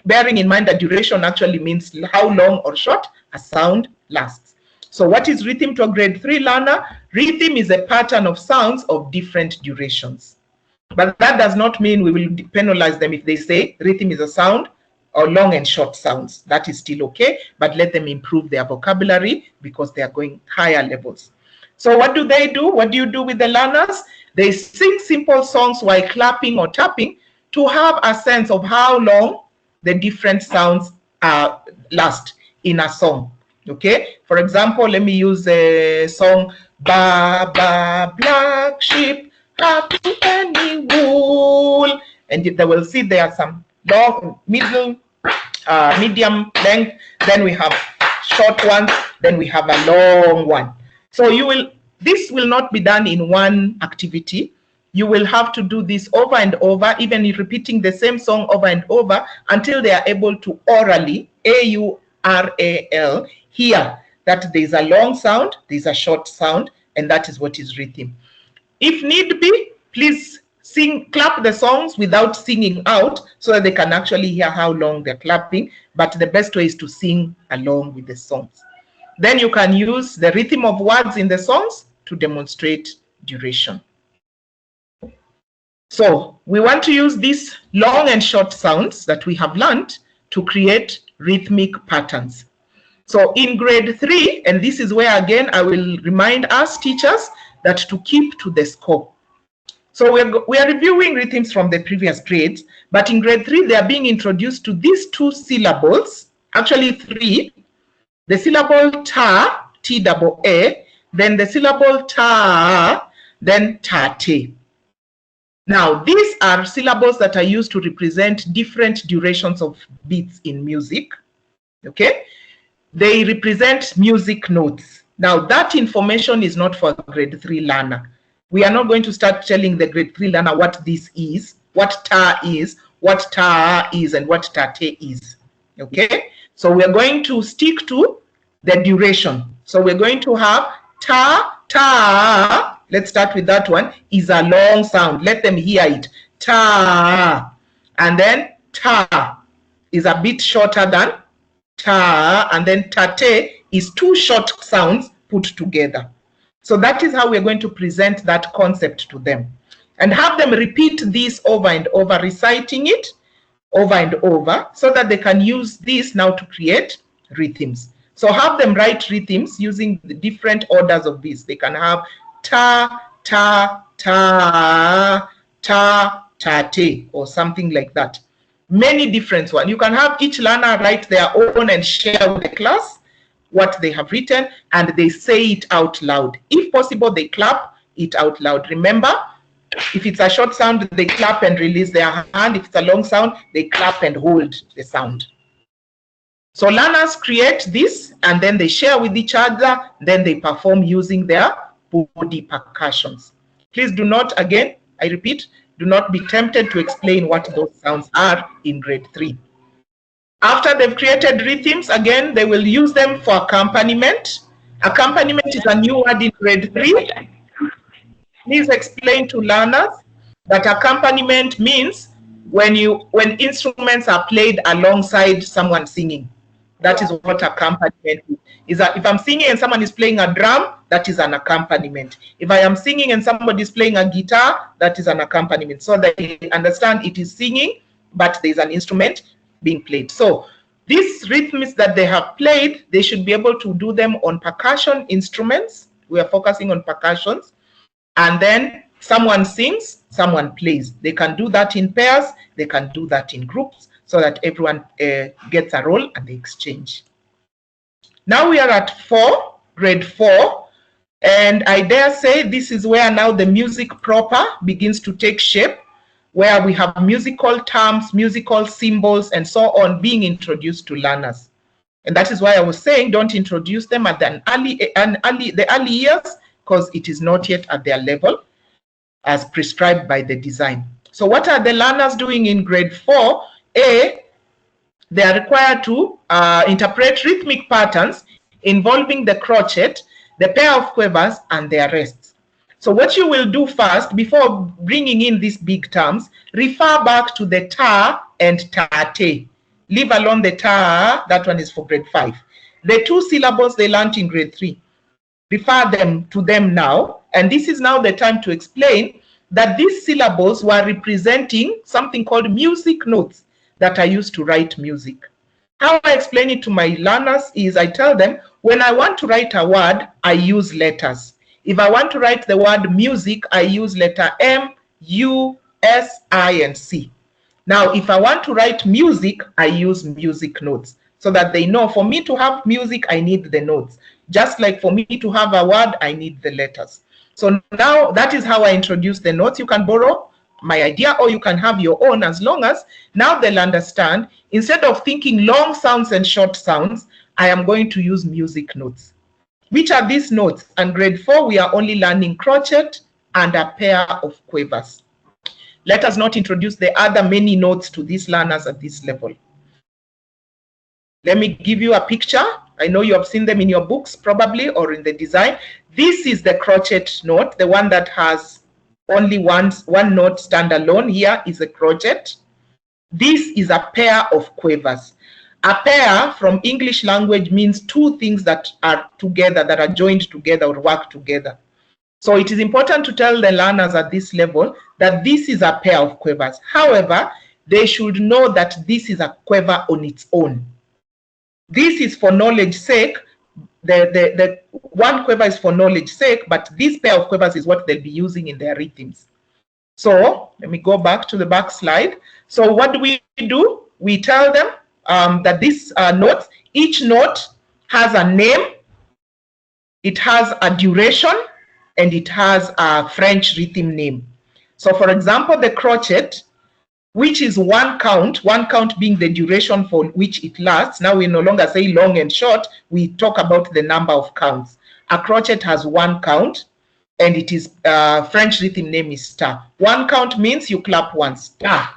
bearing in mind that duration actually means how long or short a sound lasts. So what is rhythm to a grade 3 learner? Rhythm is a pattern of sounds of different durations. But that does not mean we will penalize them if they say rhythm is a sound or long and short sounds. That is still okay, but let them improve their vocabulary because they are going higher levels. So what do they do? What do you do with the learners? They sing simple songs while clapping or tapping to have a sense of how long the different sounds last in a song. Okay, for example, let me use a song, Ba Ba Black Sheep, Happy Penny Wool, and they will see there are some long, middle, medium length, then we have short ones, then we have a long one. So this will not be done in one activity. You will have to do this over and over, even repeating the same song over and over until they are able to orally, A-U-R-A-L, hear that there's a long sound, there's a short sound, and that is what is rhythm. If need be, please clap the songs without singing out so that they can actually hear how long they're clapping, but the best way is to sing along with the songs. Then you can use the rhythm of words in the songs to demonstrate duration. So we want to use these long and short sounds that we have learned to create rhythmic patterns. So in grade 3, and this is where again I will remind us teachers that to keep to the score. So we are reviewing rhythms from the previous grades, but in grade 3 they are being introduced to these 2 syllables, actually 3. The syllable ta, T-A-A, then the syllable ta, then tate. Now, these are syllables that are used to represent different durations of beats in music. Okay? They represent music notes. Now, that information is not for a grade 3 learner. We are not going to start telling the grade 3 learner what this is, what ta is, what ta is, and what tate is. Okay? So we're going to stick to the duration. So we're going to have ta. Let's start with that one. Is a long sound. Let them hear it. Ta. And then ta is a bit shorter than ta. And then tate is 2 short sounds put together. So that is how we're going to present that concept to them. And have them repeat this over and over, reciting it over and over, so that they can use this now to create rhythms. So have them write rhythms using the different orders of this. They can have ta, ta, ta, ta, tate, or something like that. Many different ones. You can have each learner write their own and share with the class what they have written, and they say it out loud. If possible, they clap it out loud. Remember, if it's a short sound, they clap and release their hand. If it's a long sound, they clap and hold the sound. So learners create this, and then they share with each other, then they perform using their body percussions. Please do not, again, I repeat, do not be tempted to explain what those sounds are in grade 3. After they've created rhythms, again, they will use them for accompaniment. Accompaniment is a new word in grade 3. Please explain to learners that accompaniment means when instruments are played alongside someone singing. That is what accompaniment is. That if I'm singing and someone is playing a drum, that is an accompaniment. If I am singing and somebody is playing a guitar, that is an accompaniment. So that they understand it is singing, but there is an instrument being played. So these rhythms that they have played, they should be able to do them on percussion instruments. We are focusing on percussions. And then someone sings, someone plays. They can do that in pairs, they can do that in groups, so that everyone gets a role and they exchange. Now we are at grade 4, and I dare say this is where now the music proper begins to take shape, where we have musical terms, musical symbols, and so on being introduced to learners. And that is why I was saying don't introduce them at the early years, because it is not yet at their level as prescribed by the design. So what are the learners doing in grade 4A? They are required to interpret rhythmic patterns involving the crochet, the pair of quavers, and their rests. So what you will do first, before bringing in these big terms, refer back to the ta and tate. Leave alone the ta, that one is for grade 5. The 2 syllables they learned in grade 3, refer them to them now. And this is now the time to explain that these syllables were representing something called music notes that I used to write music. How I explain it to my learners is I tell them, when I want to write a word, I use letters. If I want to write the word music, I use letter M, U, S, I, and C. Now, if I want to write music, I use music notes so that they know for me to have music, I need the notes. Just like for me to have a word, I need the letters. So now that is how I introduce the notes. You can borrow my idea or you can have your own, as long as now they'll understand, instead of thinking long sounds and short sounds, I am going to use music notes. Which are these notes? And grade 4, we are only learning crochet and a pair of quavers. Let us not introduce the other many notes to these learners at this level. Let me give you a picture. I know you have seen them in your books probably or in the design. This is the crochet note, the one that has only one note standalone. Here is a crochet. This is a pair of quavers. A pair from English language means 2 things that are together, that are joined together or work together. So it is important to tell the learners at this level that this is a pair of quavers. However, they should know that this is a quiver on its own. This is for knowledge sake. The one quiver is for knowledge sake, but this pair of quavers is what they'll be using in their rhythms. So let me go back to the back slide. So what do? We tell them that these notes, each note has a name, it has a duration, and it has a French rhythm name. So for example, the crochet, which is 1 count being the duration for which it lasts. Now we no longer say long and short, we talk about the number of counts. A crochet has 1 count, and it is French rhythm name is star. 1 count means you clap once, star.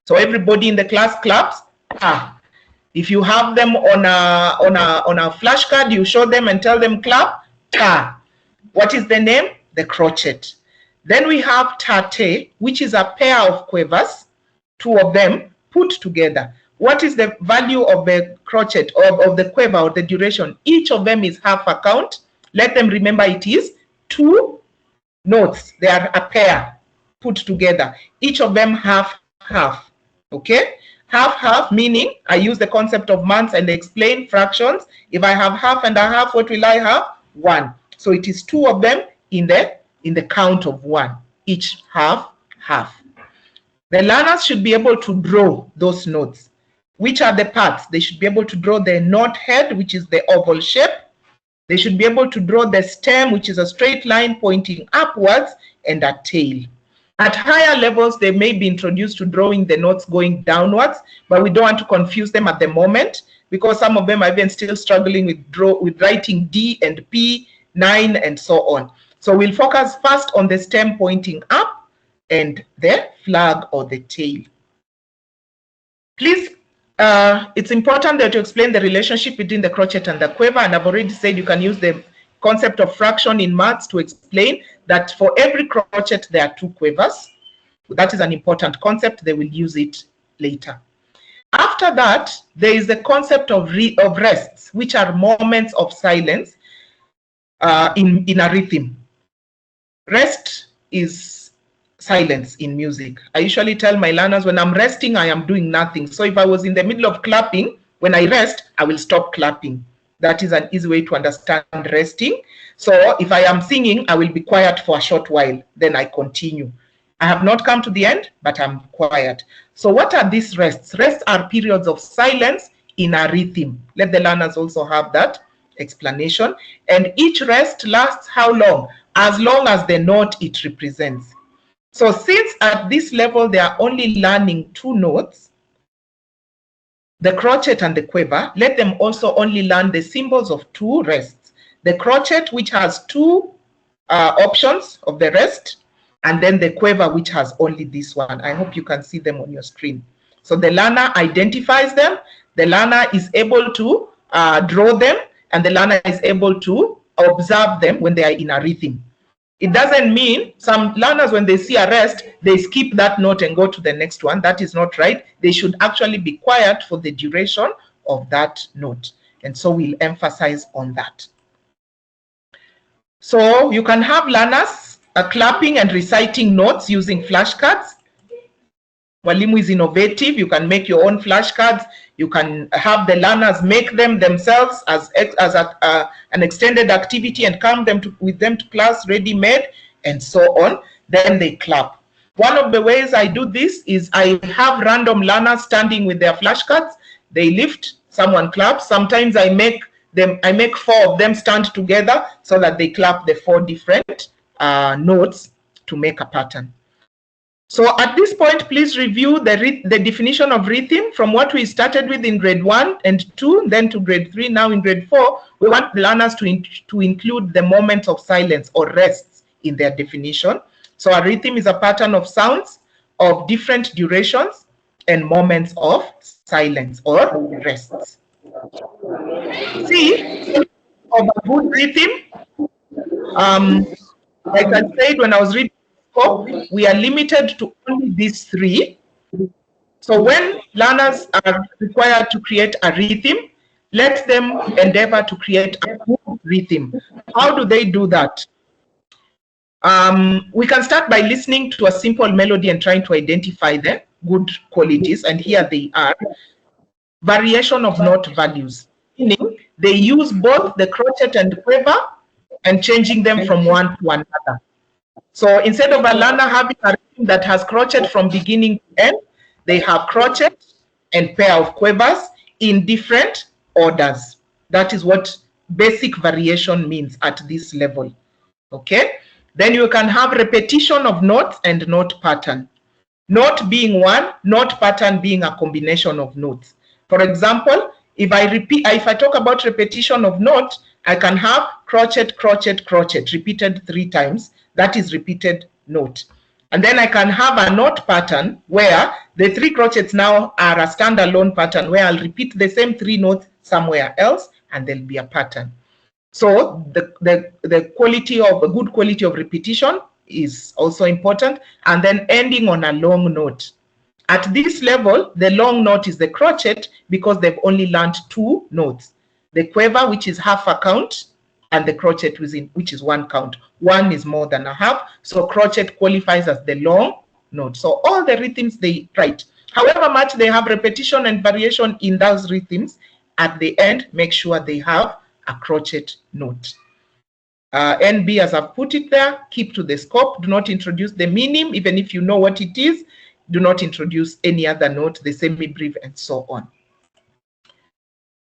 So everybody in the class claps, star. If you have them on a flashcard, you show them and tell them clap, star. What is the name? The crochet. Then we have tate, which is a pair of quavers, 2 of them put together. What is the value of the crochet or of the quiver or the duration? Each of them is half a count. Let them remember it is 2 notes. They are a pair put together. Each of them half. Okay? Half, meaning I use the concept of months and explain fractions. If I have half and a half, what will I have? 1. So it is 2 of them in the count of 1, each half. The learners should be able to draw those notes. Which are the parts? They should be able to draw the knot head, which is the oval shape. They should be able to draw the stem, which is a straight line pointing upwards, and a tail. At higher levels, they may be introduced to drawing the notes going downwards, but we don't want to confuse them at the moment because some of them are even still struggling with writing D and P, 9, and so on. So we'll focus first on the stem pointing up and the flag or the tail. Please, it's important that you explain the relationship between the crochet and the quiver, and I've already said you can use the concept of fraction in maths to explain that for every crochet there are 2 quavers. That is an important concept. They will use it later. After that, there is the concept of rests, which are moments of silence in a rhythm. Rest is silence in music. I usually tell my learners when I'm resting, I am doing nothing. So if I was in the middle of clapping, when I rest, I will stop clapping. That is an easy way to understand resting. So if I am singing, I will be quiet for a short while, then I continue. I have not come to the end, but I'm quiet. So what are these rests? Rests are periods of silence in a rhythm. Let the learners also have that explanation. And each rest lasts how long? As long as the note it represents. So since at this level they are only learning 2 notes, the crochet and the quiver, let them also only learn the symbols of two rests. The crochet, which has two options of the rest, and then the quiver, which has only this one. I hope you can see them on your screen. So the learner identifies them, the learner is able to draw them, and the learner is able to observe them when they are in a rhythm. It doesn't mean some learners, when they see a rest, they skip that note and go to the next one. That is not right. They should actually be quiet for the duration of that note. And so we'll emphasize on that. So you can have learners clapping and reciting notes using flashcards. Walimu is innovative. You can make your own flashcards. You can have the learners make them themselves as an extended activity and come with them to class ready-made and so on. Then they clap. One of the ways I do this is I have random learners standing with their flashcards. They lift, someone claps. Sometimes I make 4 of them stand together so that they clap the 4 different notes to make a pattern. So at this point, please review the definition of rhythm from what we started with in grade 1 and 2, then to grade 3. Now in grade 4, we want learners to include the moments of silence or rests in their definition. So a rhythm is a pattern of sounds of different durations and moments of silence or rests. See, of a good rhythm, like I said when I was reading, we are limited to only these 3. So when learners are required to create a rhythm, let them endeavor to create a good rhythm. How do they do that? We can start by listening to a simple melody and trying to identify the good qualities, and here they are. Variation of note values, meaning they use both the crochet and quiver and changing them from one to another. So instead of a learner having a rhythm that has crochet from beginning to end, they have crochet and pair of quivers in different orders. That is what basic variation means at this level. Okay? Then you can have repetition of notes and note pattern. Note being one, note pattern being a combination of notes. For example, if I talk about repetition of note, I can have crochet, crochet, crochet repeated 3 times. That is repeated note. And then I can have a note pattern where the 3 crochets now are a standalone pattern where I'll repeat the same 3 notes somewhere else and there'll be a pattern. So the quality of a good quality of repetition is also important, and then ending on a long note. At this level, the long note is the crochet because they've only learned 2 notes. The quiver, which is half a count, and the crochet which is 1 count. 1 is more than a half, so crochet qualifies as the long note. So all the rhythms they write, however much they have repetition and variation in those rhythms, at the end, make sure they have a crochet note. NB, as I've put it there, keep to the scope. Do not introduce the minim, even if you know what it is. Do not introduce any other note, the semi-brief, and so on.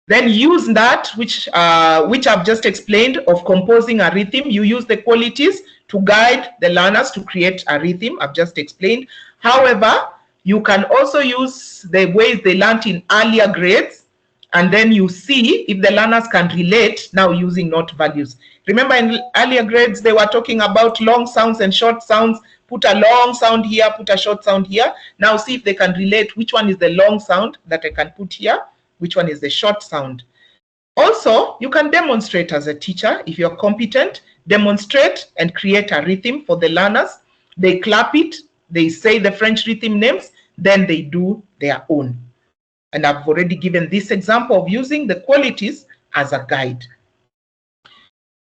Then use that which I've just explained of composing a rhythm. You use the qualities to guide the learners to create a rhythm. I've just explained. However, you can also use the ways they learned in earlier grades, and then you see if the learners can relate now using note values. Remember in earlier grades, they were talking about long sounds and short sounds. Put a long sound here, put a short sound here. Now see if they can relate which one is the long sound that I can put here, which one is the short sound. Also, you can demonstrate as a teacher. If you're competent, demonstrate and create a rhythm for the learners. They clap it, they say the French rhythm names, then they do their own. And I've already given this example of using the qualities as a guide.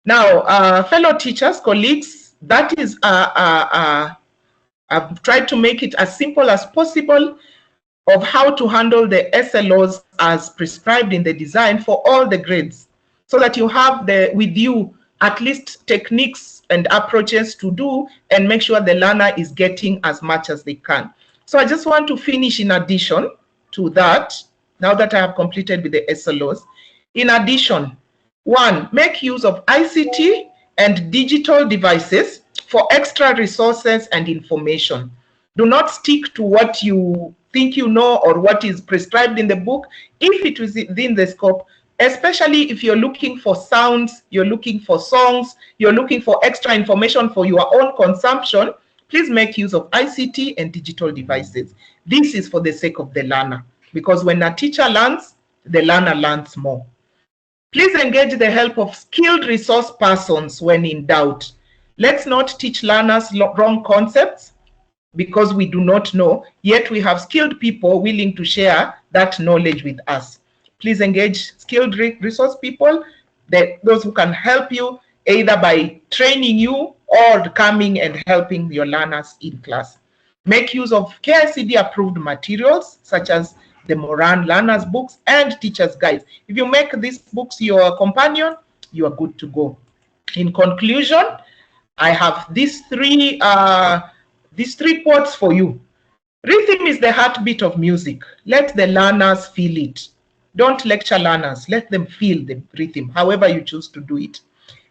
Now, fellow teachers, colleagues, that is, I've tried to make it as simple as possible of how to handle the SLOs as prescribed in the design for all the grades, so that you have with you at least techniques and approaches to do and make sure the learner is getting as much as they can. So I just want to finish in addition to that, now that I have completed with the SLOs. In addition, 1, make use of ICT and digital devices for extra resources and information. Do not stick to what you think you know or what is prescribed in the book. If it is within the scope, especially if you're looking for sounds, you're looking for songs, you're looking for extra information for your own consumption, please make use of ICT and digital devices. This is for the sake of the learner, because when a teacher learns, the learner learns more. Please engage the help of skilled resource persons when in doubt. Let's not teach learners wrong concepts because we do not know, yet we have skilled people willing to share that knowledge with us. Please engage skilled resource people, those who can help you either by training you or coming and helping your learners in class. Make use of KICD approved materials such as the Moran learners books and teachers guides. If you make these books your companion, you are good to go. In conclusion, I have these three quotes for you. Rhythm is the heartbeat of music. Let the learners feel it. Don't lecture learners. Let them feel the rhythm, however you choose to do it.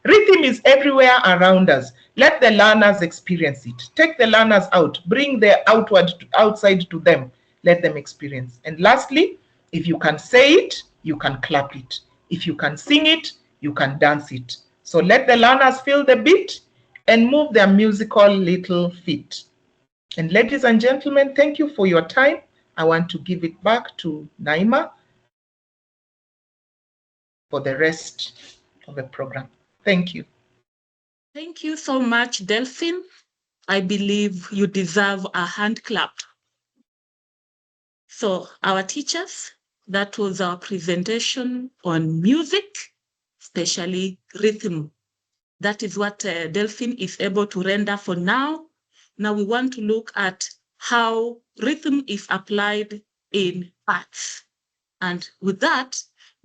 Rhythm is everywhere around us. Let the learners experience it. Take the learners out. Bring the outside to them. Let them experience. And lastly, if you can say it, you can clap it. If you can sing it, you can dance it. So let the learners feel the beat and move their musical little feet. And ladies and gentlemen, thank you for your time. I want to give it back to Naima for the rest of the program. Thank you. Thank you so much, Delphine. I believe you deserve a hand clap. So our teachers, that was our presentation on music, especially rhythm. That is what Delphine is able to render for now. Now we want to look at how rhythm is applied in arts. And with that,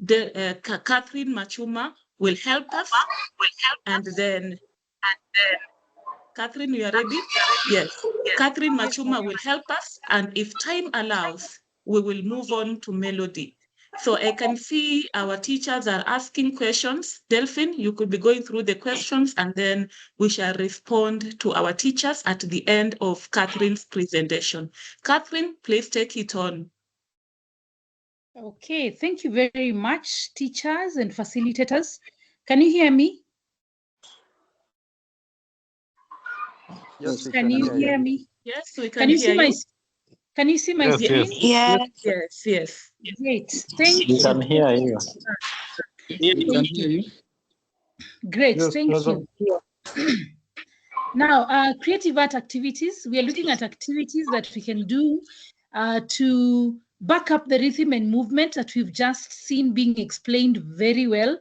Catherine Machuma will help us. And then, Catherine, you are ready? Yes. Catherine Machuma will help us. And if time allows, we will move on to melody. So I can see our teachers are asking questions. Delphine, you could be going through the questions and then we shall respond to our teachers at the end of Catherine's presentation. Catherine, please take it on. Okay, thank you very much, teachers and facilitators. Can you hear me? Yes, we Can you hear me? Yes, we can hear you. Can you see my Yes, screen? yes. Yes, yes. Great, thank We you. can hear you. We can hear you. Great, Yes, thank President. you. Now, creative art activities. We are looking at activities that we can do to back up the rhythm and movement that we've just seen being explained very well.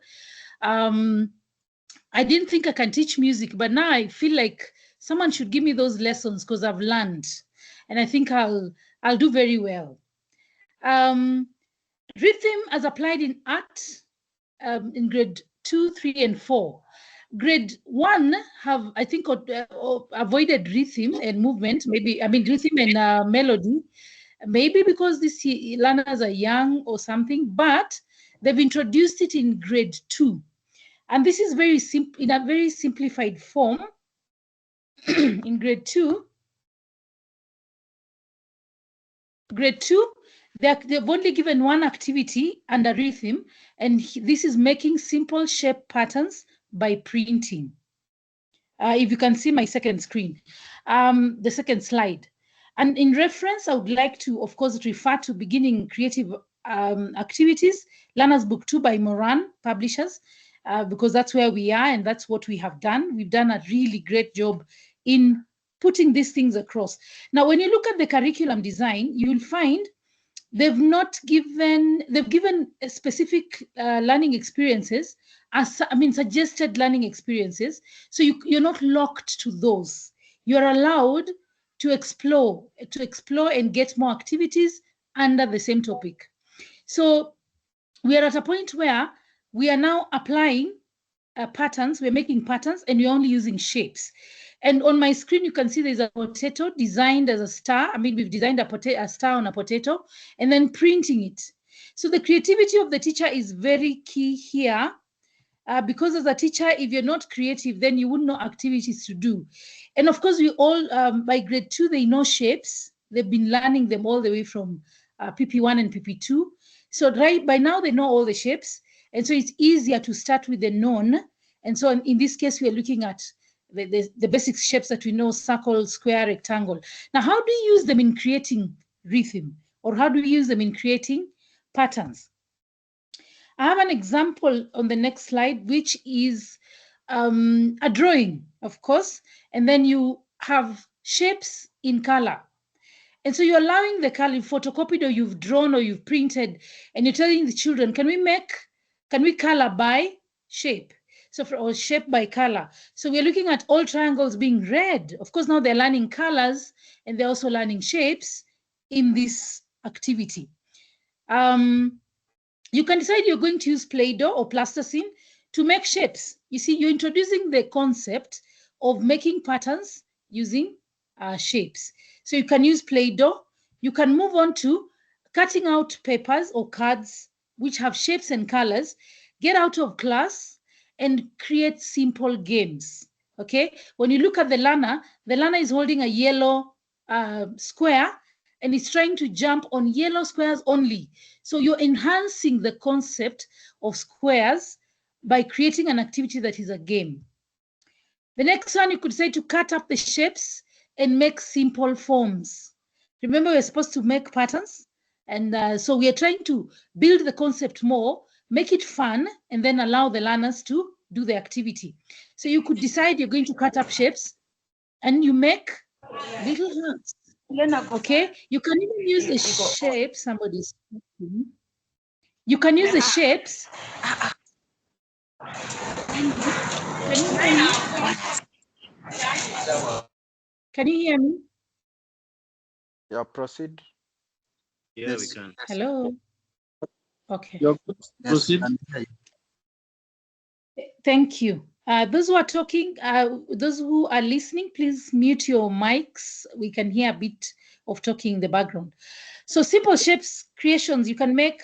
I didn't think I can teach music, but now I feel like someone should give me those lessons because I've learned, and I think I'll do very well. Rhythm as applied in art in grade 2, 3, and 4. Grade 1 have, I think, avoided rhythm and movement, rhythm and melody, maybe because these learners are young or something, but they've introduced it in grade 2. And this is very simple, in a very simplified form. In grade 2, they've only given one activity under rhythm, and this is making simple shape patterns by printing. If you can see my second screen, the second slide. And in reference, I would like to, of course, refer to Beginning Creative Activities, Learner's Book 2 by Moran Publishers, because that's where we are and that's what we have done. We've done a really great job in putting these things across. Now, when you look at the curriculum design, you'll find they've given specific learning experiences, suggested learning experiences. So you're not locked to those. You're allowed to explore and get more activities under the same topic. So we are at a point where we are now applying patterns. We're making patterns and we're only using shapes. And on my screen, you can see there's a potato designed as a star. We've designed a star on a potato and then printing it. So the creativity of the teacher is very key here. because as a teacher, if you're not creative, then you wouldn't know activities to do. And of course, we all, by grade 2, they know shapes. They've been learning them all the way from PP1 and PP2. So right by now, they know all the shapes. And so it's easier to start with the known. And so in this case, we are looking at the basic shapes that we know: circle, square, rectangle. Now, how do you use them in creating rhythm? Or how do you use them in creating patterns? I have an example on the next slide, which is a drawing, of course, and then you have shapes in color. And so you're allowing the color, you've photocopied or you've drawn or you've printed, and you're telling the children, can we color by shape? So or shape by color. So we're looking at all triangles being red. Of course, now they're learning colors and they're also learning shapes in this activity. You can decide you're going to use Play-Doh or plasticine to make shapes. You see, you're introducing the concept of making patterns using shapes. So you can use Play-Doh. You can move on to cutting out papers or cards which have shapes and colors, get out of class and create simple games. Okay, when you look at the learner is holding a yellow square and it's trying to jump on yellow squares only. So you're enhancing the concept of squares by creating an activity that is a game. The next one, you could say to cut up the shapes and make simple forms. Remember, we're supposed to make patterns. And so we are trying to build the concept more, make it fun, and then allow the learners to do the activity. So you could decide you're going to cut up shapes and you make little hearts. Okay, you can even use the shape. Somebody's speaking. You can use the shapes. Can you hear me? Yeah, proceed. Yeah, we can. Hello. Okay. Proceed. Thank you. Those who are talking, those who are listening, please mute your mics. We can hear a bit of talking in the background. So simple shapes creations, you can make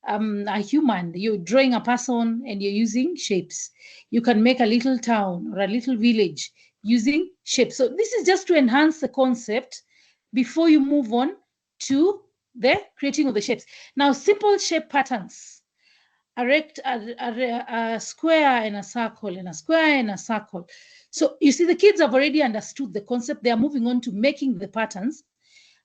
a human. You're drawing a person and you're using shapes. You can make a little town or a little village using shapes. So this is just to enhance the concept before you move on to the creating of the shapes. Now, simple shape patterns. A square and a circle and a square and a circle. So you see, the kids have already understood the concept. They are moving on to making the patterns.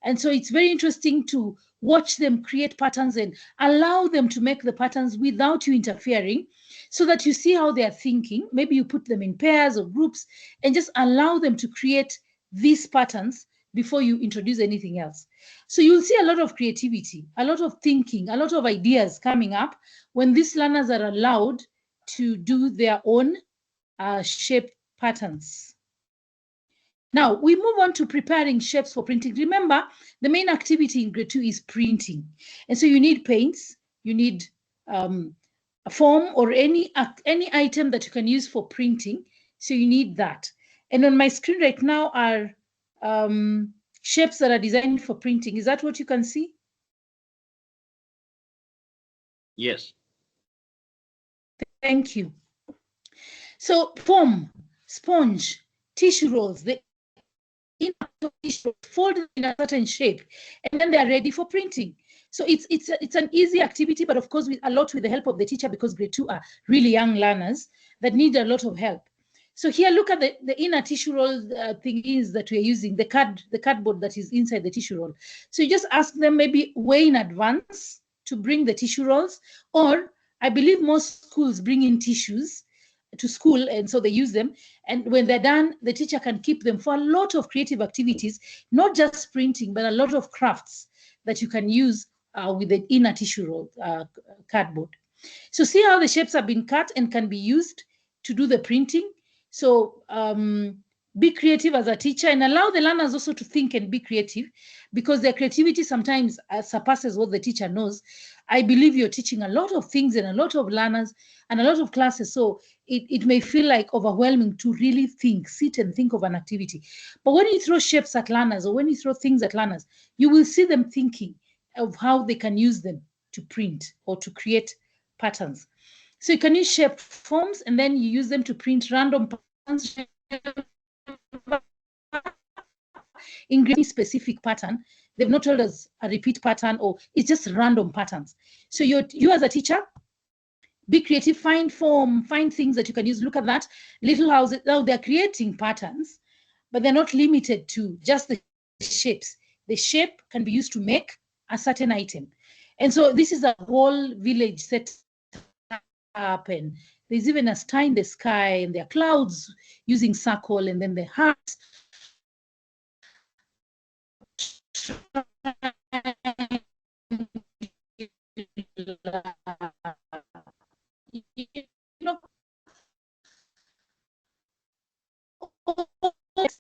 And so it's very interesting to watch them create patterns and allow them to make the patterns without you interfering, so that you see how they are thinking. Maybe you put them in pairs or groups and just allow them to create these patterns before you introduce anything else. So you'll see a lot of creativity, a lot of thinking, a lot of ideas coming up when these learners are allowed to do their own shape patterns. Now, we move on to preparing shapes for printing. Remember, the main activity in grade 2 is printing. And so you need paints, you need a foam or any item that you can use for printing. So you need that. And on my screen right now are shapes that are designed for printing. Is that what you can see? Yes. Thank you. So foam, sponge, tissue rolls, the tissue fold in a certain shape, and then they are ready for printing. So it's an easy activity, but of course with the help of the teacher, because grade 2 are really young learners that need a lot of help. So here, look at the inner tissue roll thing is that we're using, the cardboard that is inside the tissue roll. So you just ask them maybe way in advance to bring the tissue rolls, or I believe most schools bring in tissues to school, and so they use them. And when they're done, the teacher can keep them for a lot of creative activities, not just printing, but a lot of crafts that you can use with the inner tissue roll cardboard. So see how the shapes have been cut and can be used to do the printing. So be creative as a teacher and allow the learners also to think and be creative, because their creativity sometimes surpasses what the teacher knows. I believe you're teaching a lot of things and a lot of learners and a lot of classes. So it may feel like overwhelming to really sit and think of an activity. But when you throw shapes at learners or when you throw things at learners, you will see them thinking of how they can use them to print or to create patterns. So you can use shape forms and then you use them to print random patterns in any specific pattern. They've not told us a repeat pattern or it's just random patterns. So you as a teacher, be creative, find form, find things that you can use. Look at that. Little houses, now they're creating patterns, but they're not limited to just the shapes. The shape can be used to make a certain item. And so this is a whole village set up, and there's even a star in the sky, and there are clouds using circle, and then the hearts.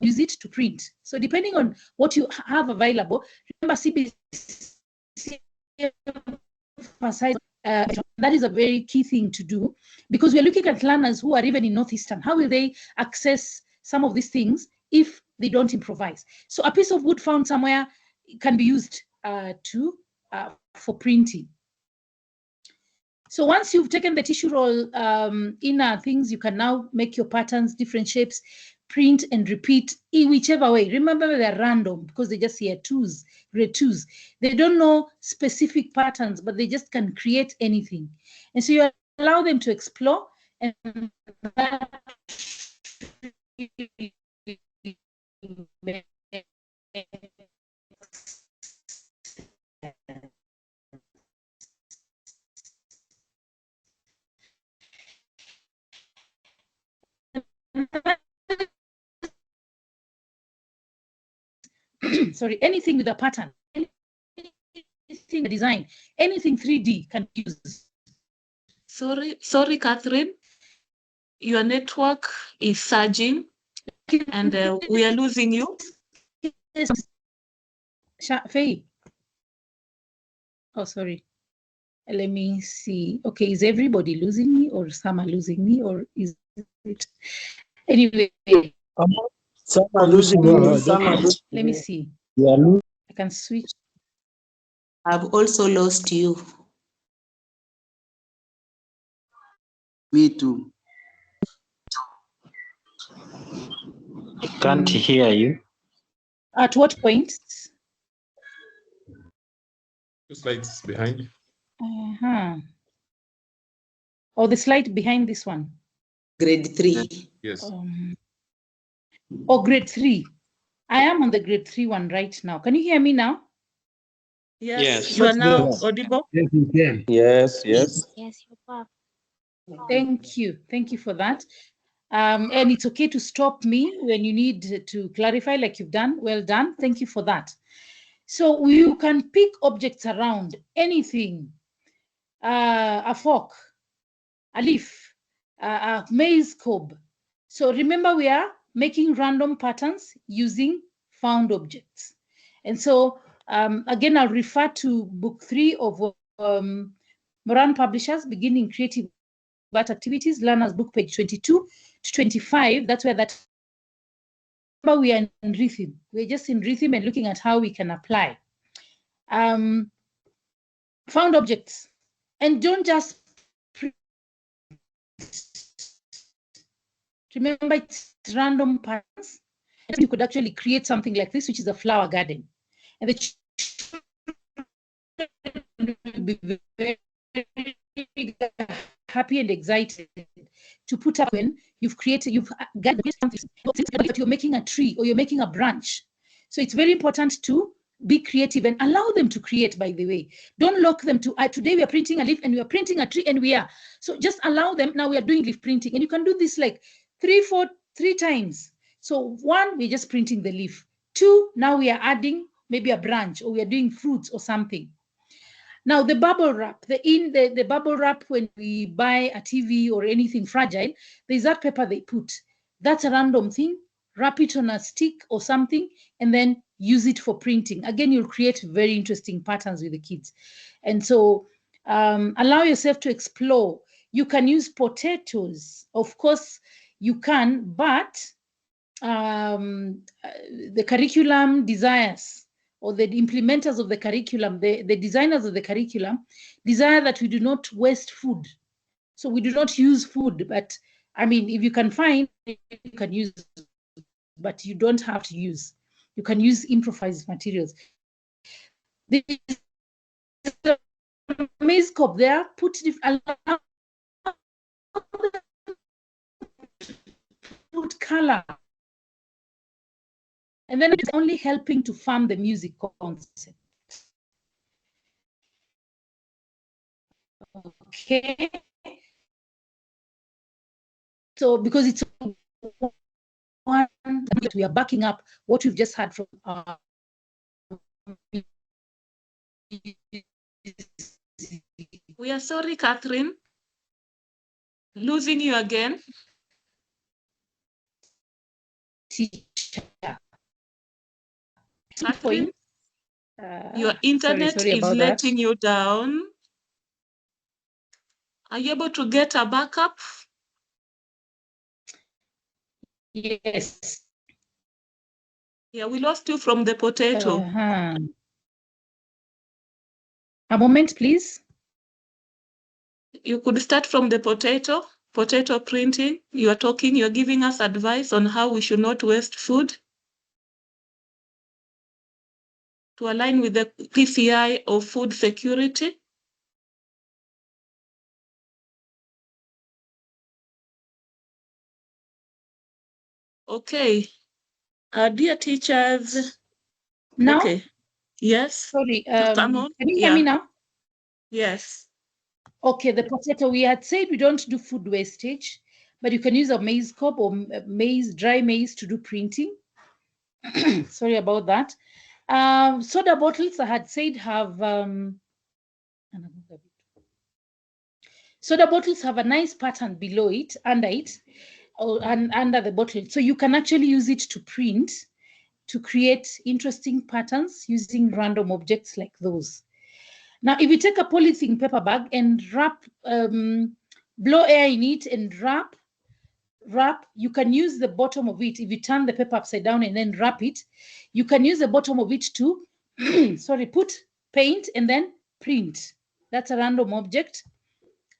Use it to print. So depending on what you have available, remember CBC that is a very key thing to do, because we're looking at learners who are even in Northeastern. How will they access some of these things if they don't improvise? So a piece of wood found somewhere can be used for printing. So once you've taken the tissue roll inner things, you can now make your patterns, different shapes, print and repeat in whichever way. Remember, they're random because they just hear grade twos. They don't know specific patterns, but they just can create anything. And so you allow them to explore, and sorry, anything with a pattern, anything design, anything 3D can use. Sorry, Catherine, your network is surging and we are losing you. Faye. Oh, sorry. Let me see. Okay, is everybody losing me, or some are losing me, or is it? Anyway. Some are losing me, some are losing Let me see. Yeah. I can switch. I've also lost you. Me too. Can't hear you. At what point? 2 slides behind. Oh, the slide behind this one. Grade 3. Yes. Grade 3. I am on the grade 3 one right now. Can you hear me now? Yes. You are now audible. Yes, you can. Yes, yes. Yes, you are. Thank you. Thank you for that. And it's okay to stop me when you need to clarify, like you've done. Well done. Thank you for that. So you can pick objects around, anything, a fork, a leaf, a maize cob. So remember, we are making random patterns using found objects. And so again, I'll refer to book 3 of Moran Publishers, Beginning Creative Art Activities, Learner's Book, page 22 to 25. That's where that. Remember, we are in rhythm. We're just in rhythm and looking at how we can apply. Found objects. And don't just remember, it's random patterns. You could actually create something like this, which is a flower garden. And the children will be very happy and excited to put up when you've gathered something, but you're making a tree or you're making a branch. So it's very important to be creative and allow them to create, by the way. Don't lock them to, today we are printing a leaf and we are printing a tree and we are. So just allow them. Now we are doing leaf printing, and you can do this like 3 times. So 1, we're just printing the leaf. 2, now we are adding maybe a branch, or we are doing fruits or something. Now the bubble wrap, the bubble wrap, when we buy a TV or anything fragile, there's that paper they put. That's a random thing. Wrap it on a stick or something, and then use it for printing. Again, you'll create very interesting patterns with the kids. And so allow yourself to explore. You can use potatoes. Of course, you can, but the curriculum desires, or the implementers of the curriculum, the designers of the curriculum, desire that we do not waste food. So we do not use food, but I mean, if you can find, you can use, but you don't have to use. You can use improvised materials. There's a maize cob there, put color. And then it's only helping to farm the music concept. Okay. So because it's one that we are backing up what we've just heard from We are sorry, Catherine. Losing you again. teacher. Catherine, your internet sorry is about letting that. you down. Are you able to get a backup? Yes. Yeah, we lost you from the potato. A moment, please. You could start from the potato printing. You are talking, you are giving us advice on how we should not waste food to align with the PCI of food security. Okay. Dear teachers. Now? Okay. Yes. Sorry. Come on. Can you hear me now? Yes. Okay, the potato, we had said we don't do food wastage, but you can use a maize cob or dry maize to do printing. Sorry about that. Soda bottles, I had said have, soda bottles have a nice pattern below it, under it, and under the bottle. So you can actually use it to print, to create interesting patterns using random objects like those. Now, if you take a polythene paper bag and wrap, blow air in it and wrap, you can use the bottom of it. If you turn the paper upside down and then wrap it, you can use the bottom of it to, put paint and then print. That's a random object.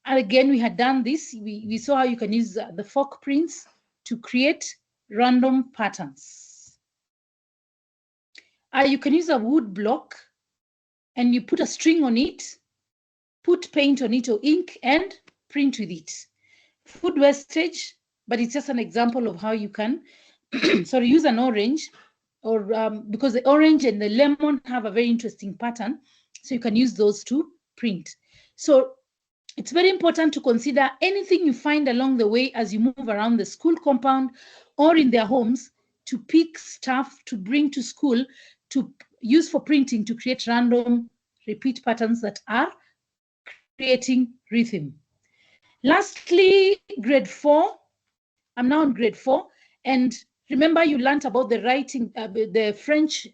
And again, we had done this. We saw how you can use the fork prints to create random patterns. You can use a wood block and you put a string on it, put paint on it or ink and print with it. Food wastage, but it's just an example of how you can use an orange, or because the orange and the lemon have a very interesting pattern, so you can use those to print. So it's very important to consider anything you find along the way as you move around the school compound or in their homes, to pick stuff to bring to school to use for printing to create random repeat patterns that are creating rhythm. Lastly, grade 4. I'm now in grade 4. And remember, you learned about the writing, the French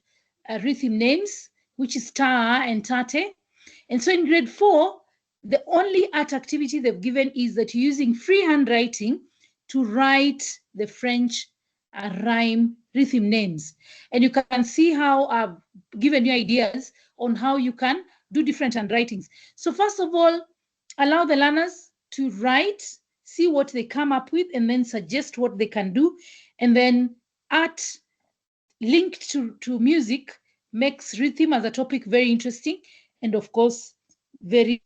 rhythm names, which is ta and tate. And so in grade 4, the only art activity they've given is that you're using freehand writing to write the French rhyme rhythm names. And you can see how I've given you ideas on how you can do different handwritings. So first of all, allow the learners to write, see what they come up with, and then suggest what they can do. And then art linked to music makes rhythm as a topic very interesting, and of course, very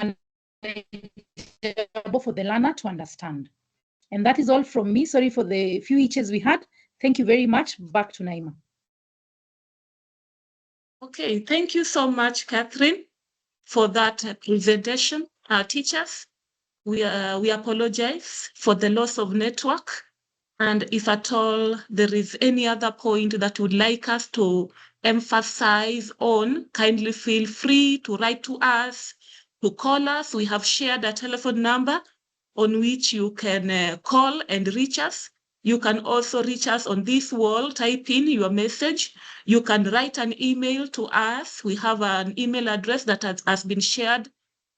for the learner to understand. And that is all from me. Sorry for the few hitches we had. Thank you very much. Back to Naima. Okay, thank you so much, Catherine, for that presentation. Our teachers, we apologize for the loss of network. And if at all there is any other point that you would like us to emphasize on, kindly feel free to write to us, to call us. We have shared a telephone number on which you can call and reach us. You can also reach us on this wall, type in your message. You can write an email to us. We have an email address that has been shared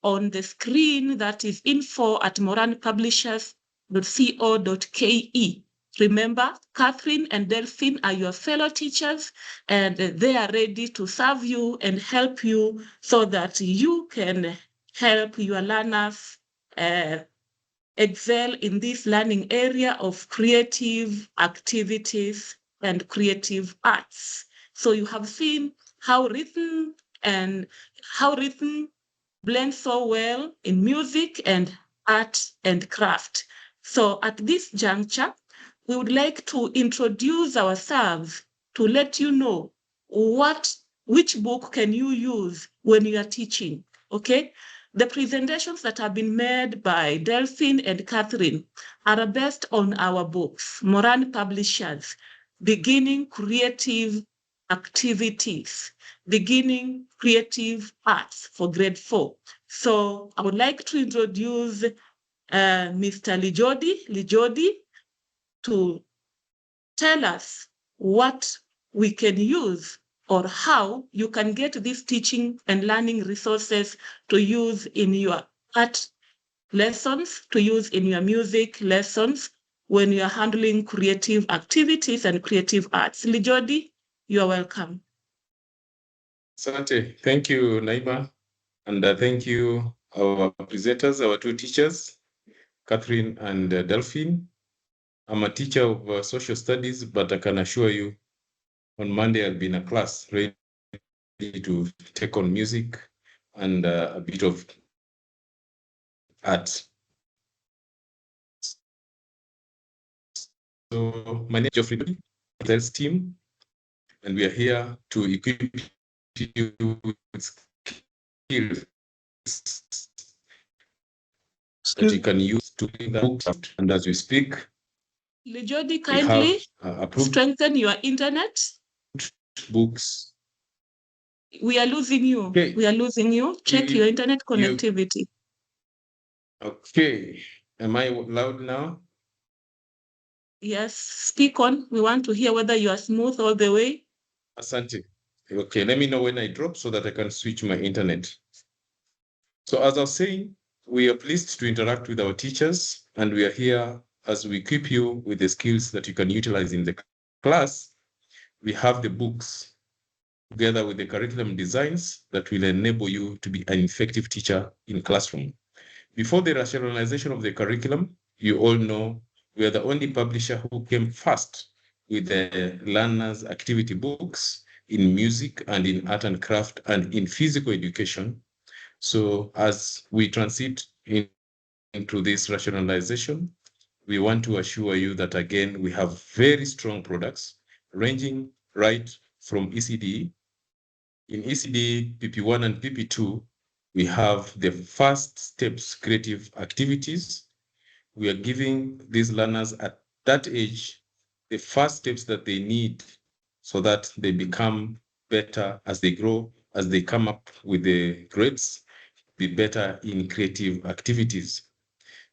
on the screen, that is info@moranpublishers.co.ke. Remember, Catherine and Delphine are your fellow teachers, and they are ready to serve you and help you so that you can help your learners excel in this learning area of creative activities and creative arts. So you have seen how rhythm blends so well in music and art and craft. So at this juncture, we would like to introduce ourselves to let you know which book can you use when you are teaching, okay? The presentations that have been made by Delphine and Catherine are based on our books, Moran Publishers, Beginning Creative Activities, Beginning Creative Arts for grade 4. So I would like to introduce Mr. Lijodi to tell us what we can use or how you can get these teaching and learning resources to use in your art lessons, to use in your music lessons when you are handling creative activities and creative arts. Lijodi, you are welcome. Asante. Thank you, Naima. And thank you, our presenters, our two teachers, Catherine and Delphine. I'm a teacher of social studies, but I can assure you on Monday I'll be in a class ready to take on music and a bit of art. So my name is Geoffrey, sales team, and we are here to equip you with skills that you can use to bring the books out. And as we speak, Lijodi, we kindly have approved strengthen your internet. books. We are losing you. Okay. We are losing you. Check your internet connectivity. Okay. Am I loud now? Yes, speak on. We want to hear whether you are smooth all the way. Asante. Okay, let me know when I drop so that I can switch my internet. So as I was saying, we are pleased to interact with our teachers, and we are here as we equip you with the skills that you can utilize in the class. We have the books together with the curriculum designs that will enable you to be an effective teacher in classroom. Before the rationalization of the curriculum, you all know we are the only publisher who came first with the learners' activity books in music and in art and craft and in physical education. So as we transit into this rationalization, we want to assure you that, again, we have very strong products ranging right from ECD. In ECD PP1 and PP2, we have the first steps creative activities. We are giving these learners at that age the first steps that they need so that they become better as they grow, as they come up with the grades, be better in creative activities.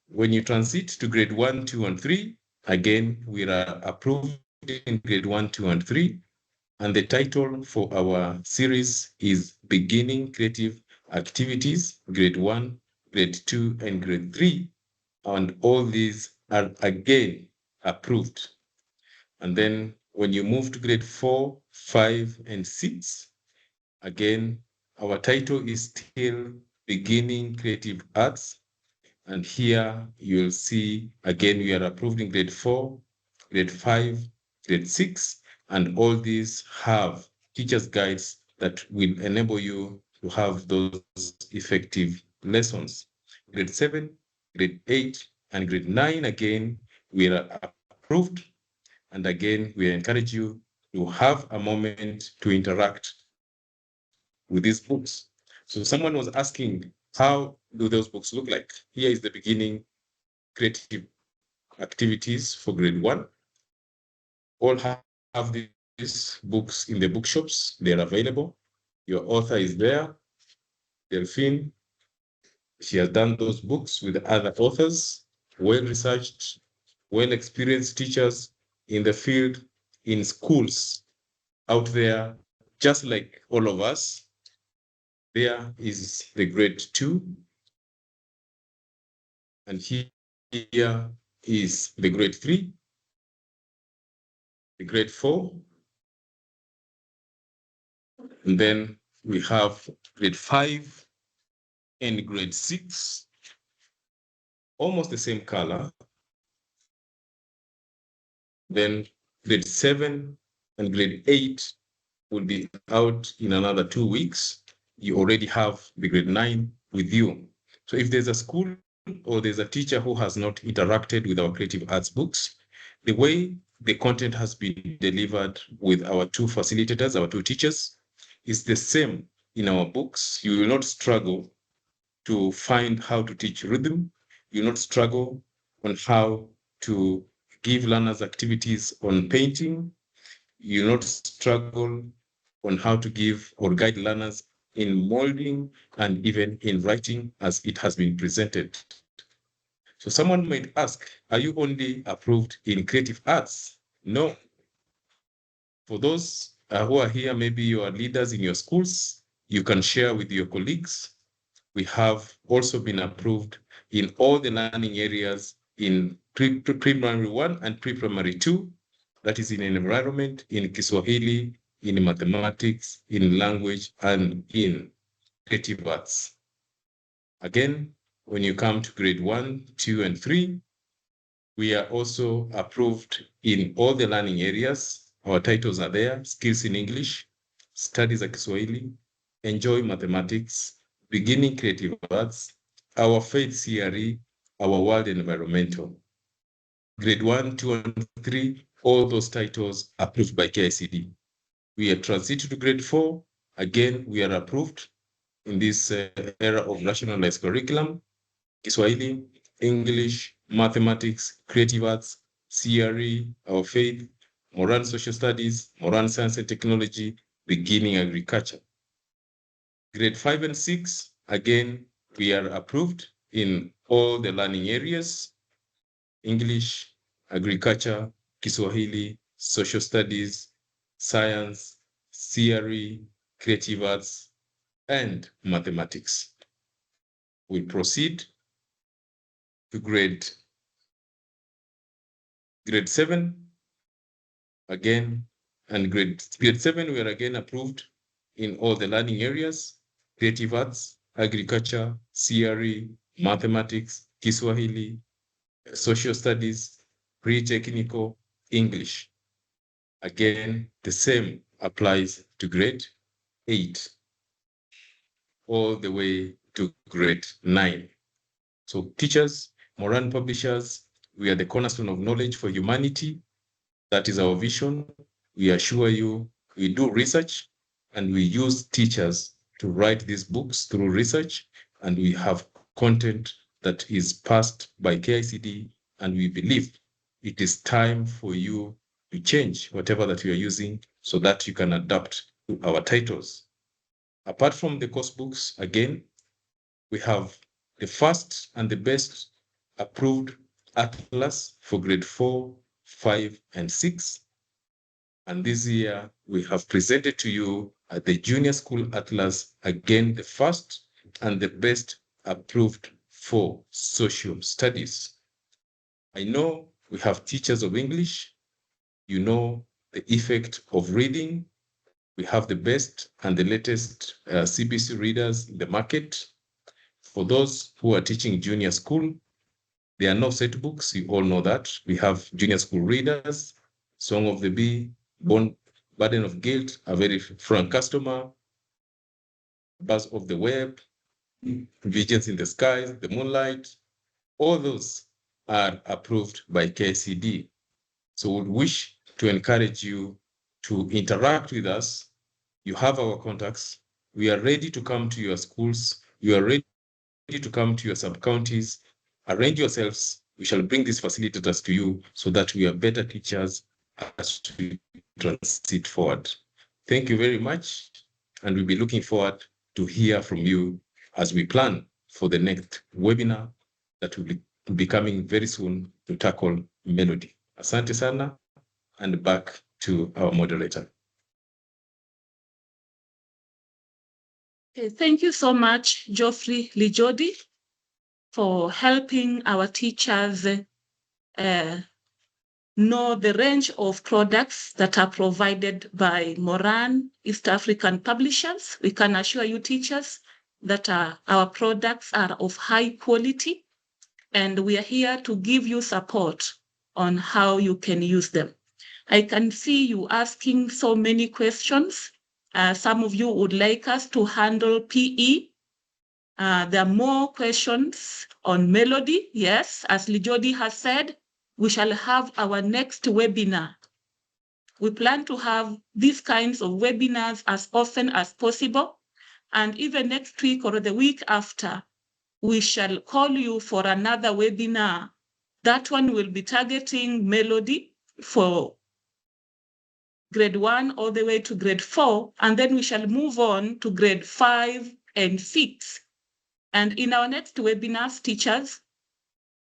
When you transit to grade 1, 2, and 3, again, we are approved in grade 1, 2, and 3. And the title for our series is Beginning Creative Activities, grade 1, grade 2, and grade 3. And all these are again approved. And then when you move to grade 4, 5, and 6, again, our title is still Beginning Creative Arts. And here you'll see, again, we are approved in grade 4, grade 5, grade 6, and all these have teacher's guides that will enable you to have those effective lessons. Grade 7, grade 8, and grade 9, again, we are approved. And again, we encourage you to have a moment to interact with these books. So someone was asking, how do those books look like? Here is the beginning creative activities for grade 1. All have these books in the bookshops. They're available. Your author is there, Delphine. She has done those books with other authors, well-researched, well-experienced teachers in the field, in schools out there, just like all of us. There is the grade 2. And here is the grade 3, the grade 4. And then we have grade 5 and grade 6. almost the same color. Then grade 7 and grade 8 will be out in another 2 weeks. You already have the grade 9 with you. So if there's a school or there's a teacher who has not interacted with our creative arts books, the way the content has been delivered with our 2 facilitators, our 2 teachers, is the same in our books. You will not struggle to find how to teach rhythm. You will not struggle on how to give learners activities on painting. You will not struggle on how to give or guide learners in molding and even in writing as it has been presented. So someone might ask, are you only approved in creative arts? No. For those who are here, maybe you are leaders in your schools, you can share with your colleagues. We have also been approved in all the learning areas in pre-primary 1 and pre-primary 2, that is in environment, in Kiswahili, in mathematics, in language, and in creative arts. Again, when you come to grade 1, 2, and 3, we are also approved in all the learning areas. Our titles are there: skills in English, studies of Kiswahili, enjoy mathematics, beginning creative arts, our faith CRE, our world environmental. Grade 1, 2, and 3, all those titles approved by KICD. We are transited to grade 4. Again, we are approved in this era of rationalized curriculum: Kiswahili, English, mathematics, creative arts, CRE, our faith, Moran social studies, Moran science and technology, beginning agriculture. Grade 5 and 6, again, we are approved in all the learning areas: English, agriculture, Kiswahili, social studies, science, CRE, creative arts, and mathematics. We proceed to grade 7 again, and grade 7 we are again approved in all the learning areas: creative arts, agriculture, CRE, mathematics, Kiswahili, social studies, pre-technical, English. Again, the same applies to grade 8 all the way to grade 9. So teachers, Moran publishers, we are the cornerstone of knowledge for humanity. That is our vision. We assure you, we do research and we use teachers to write these books through research, and we have content that is passed by KICD, and we believe it is time for you to change whatever that you are using so that you can adapt to our titles. Apart from the course books, again, we have the first and the best approved atlas for grade 4, 5, and 6. And this year, we have presented to you at the Junior School Atlas, again, the first and the best approved for social studies. I know we have teachers of English. You know the effect of reading. We have the best and the latest CBC readers in the market. For those who are teaching junior school, there are no set books. You all know that. We have junior school readers, Song of the Bee, Burden of Guilt, A Very Frank Customer, Buzz of the Web, Visions in the Skies, The Moonlight. All those are approved by KCD. So we wish to encourage you to interact with us. You have our contacts. We are ready to come to your schools. You are ready to come to your sub-counties. Arrange yourselves. We shall bring these facilitators to you so that we are better teachers as we transit forward. Thank you very much, and we'll be looking forward to hear from you as we plan for the next webinar that will be coming very soon to tackle melody. Asante sana, and back to our moderator. Okay, thank you so much, Geoffrey Lijodi, for helping our teachers know the range of products that are provided by Moran East African Publishers. We can assure you, teachers, that our products are of high quality. and we are here to give you support on how you can use them. I can see you asking so many questions. Some of you would like us to handle PE. There are more questions on melody. Yes, as Lijodi has said, we shall have our next webinar. We plan to have these kinds of webinars as often as possible. And even next week or the week after, we shall call you for another webinar. That one will be targeting melody for grade 1 all the way to grade 4, and then we shall move on to grade 5 and 6. And in our next webinars, teachers,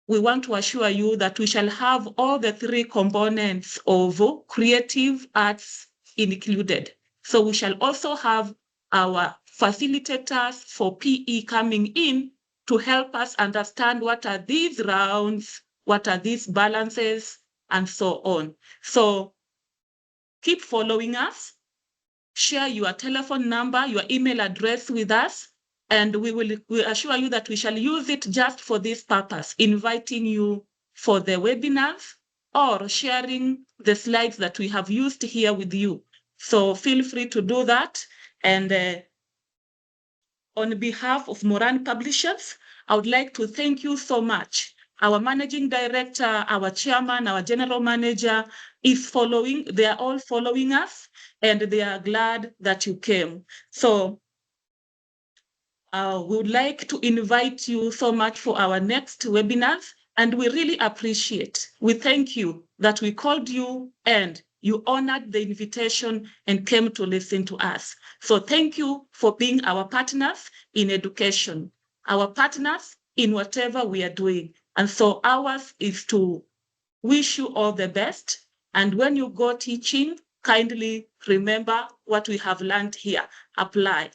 we want to assure you that we shall have all the 3 components of creative arts included. So we shall also have our facilitators for PE coming in to help us understand what are these rounds, what are these balances, and so on. So keep following us, share your telephone number, your email address with us, and we assure you that we shall use it just for this purpose, inviting you for the webinars or sharing the slides that we have used here with you. So feel free to do that. And on behalf of Moran Publishers, I would like to thank you so much. Our managing director, our chairman, our general manager is following. They are all following us, and they are glad that you came. So we would like to invite you so much for our next webinars, and we really appreciate. We thank you that we called you and you honored the invitation and came to listen to us. So thank you for being our partners in education, our partners in whatever we are doing. And so ours is to wish you all the best. And when you go teaching, kindly remember what we have learned here, apply.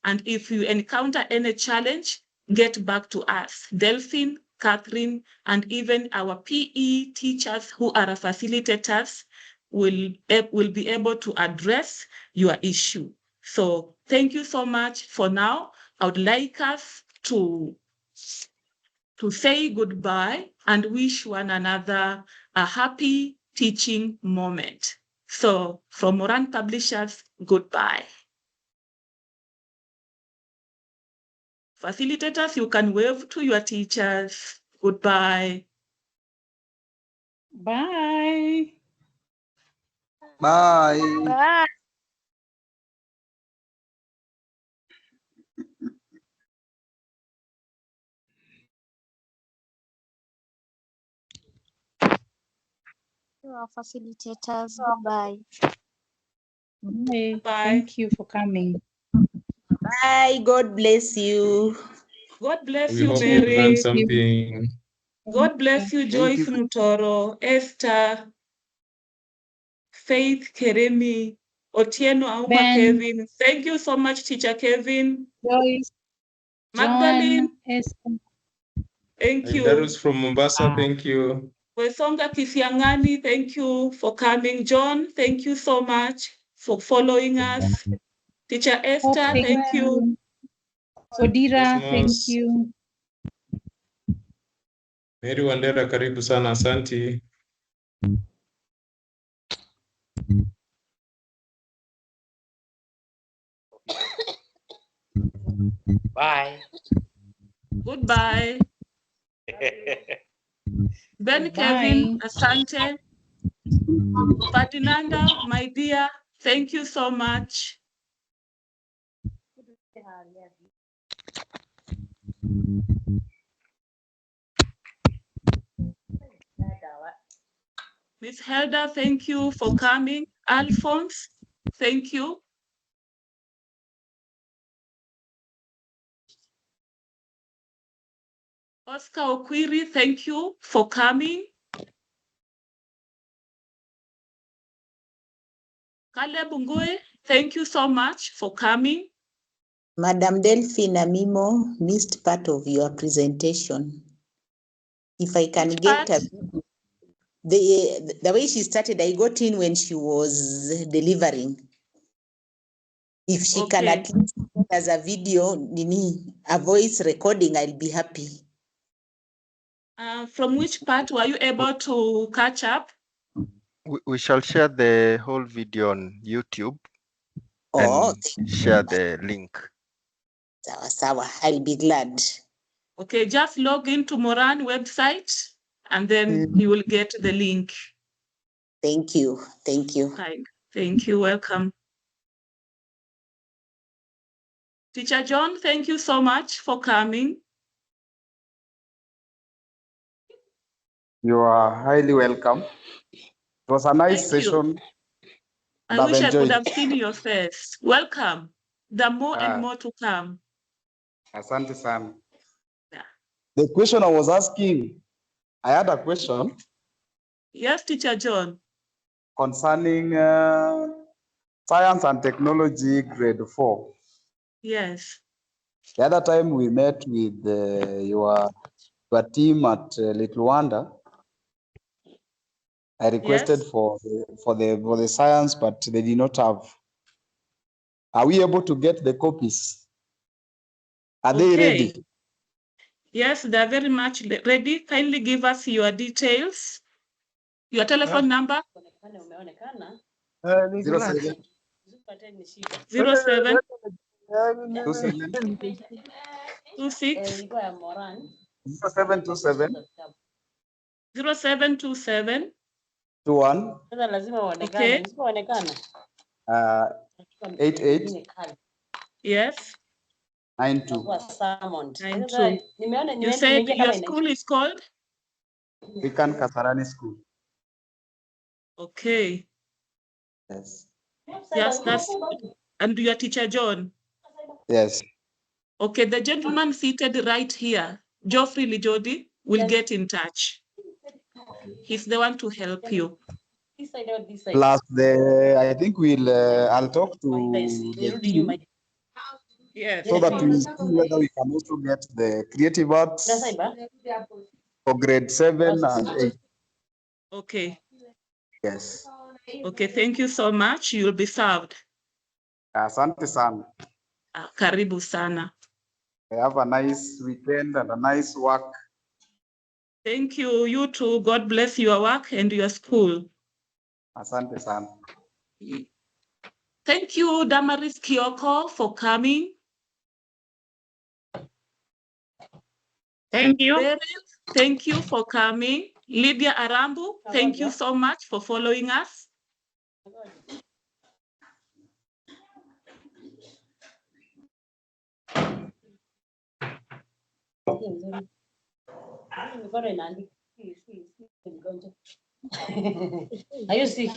And if you encounter any challenge, get back to us, Delphine, Catherine, and even our PE teachers who are facilitators will be able to address your issue. So thank you so much for now. I would like us to say goodbye and wish one another a happy teaching moment. So from Moran Publishers, goodbye. Facilitators, you can wave to your teachers. Goodbye. Bye. Bye. Bye. To our facilitators, goodbye. Bye. Bye. Thank you for coming. Bye. God bless you. God bless We you, hope you've learned Mary. something. God bless you, Thank Joyce you. Mutoro, Esther, Faith Keremi, Otieno Auma Ben, Kevin. Thank you so much, Teacher Kevin. Joyce, Magdalene, John, Esther. thank you. Darus from Mombasa, thank you. Wesonga Kisiangani, thank you for coming. John, thank you so much for following us. Teacher Hope, Esther, thank thank you. you. Sodira, thank Cosmos, you. Mary Wandera, karibu sana, asanti. Bye. Goodbye. Ben Goodbye. Kevin, asante. Ferdinanda, my dear, thank you so much. Miss Helda, thank you for coming. Alphonse, thank you. Oscar Okwiri, thank you for coming. Caleb Ngwe, thank you so much for coming. Madam Delphine Amimo missed part of your presentation. If I can get the way she started, I got in when she was delivering. If she can at least get as a video, a voice recording, I'll be happy. From which part were you able to catch up? We shall share the whole video on YouTube Oh, and share the link. sawa sawa. I'll be glad. Okay, just log into Moran website and then you will get the link. Thank you. Thank you. Fine. Thank you. Welcome. Teacher John, thank you so much for coming. You are highly welcome. It was a nice Thank you. session. I I've wish I could enjoyed. have seen your face. Welcome. There are more and more to come. Asante sana. Yeah. The question I was asking, I had a question Yes, Teacher John. concerning science and technology grade 4. Yes. The other time we met with your team at Little Wonder, I requested Yes. for the science, but they did not have. Are we able to get the copies? Are they ready? Yes, they're very much ready. Kindly give us your details, your telephone number. 07 07 27 26 0727 0727 21 okay 88 yes 92. 92. You said your school is called? Vikan Kasarani School. Okay. Yes. Yes, that's and your teacher John. Yes. Okay, the gentleman seated right here, Geoffrey Lijodi, will get in touch. He's the one to help you. Plus I think I'll talk to the team Yes. so that we see whether we can also get the creative arts for grade 7 and 8. Okay. Yes. Okay, thank you so much. You'll be served. Asante sana. Karibu sana. Have a nice weekend and a nice work. Thank you. You too. God bless your work and your school. Asante sana. Thank you, Damaris Kioko, for coming. Thank you. Beryl, thank you for coming. Lydia Arambu, thank you so much for following us. Are you sick?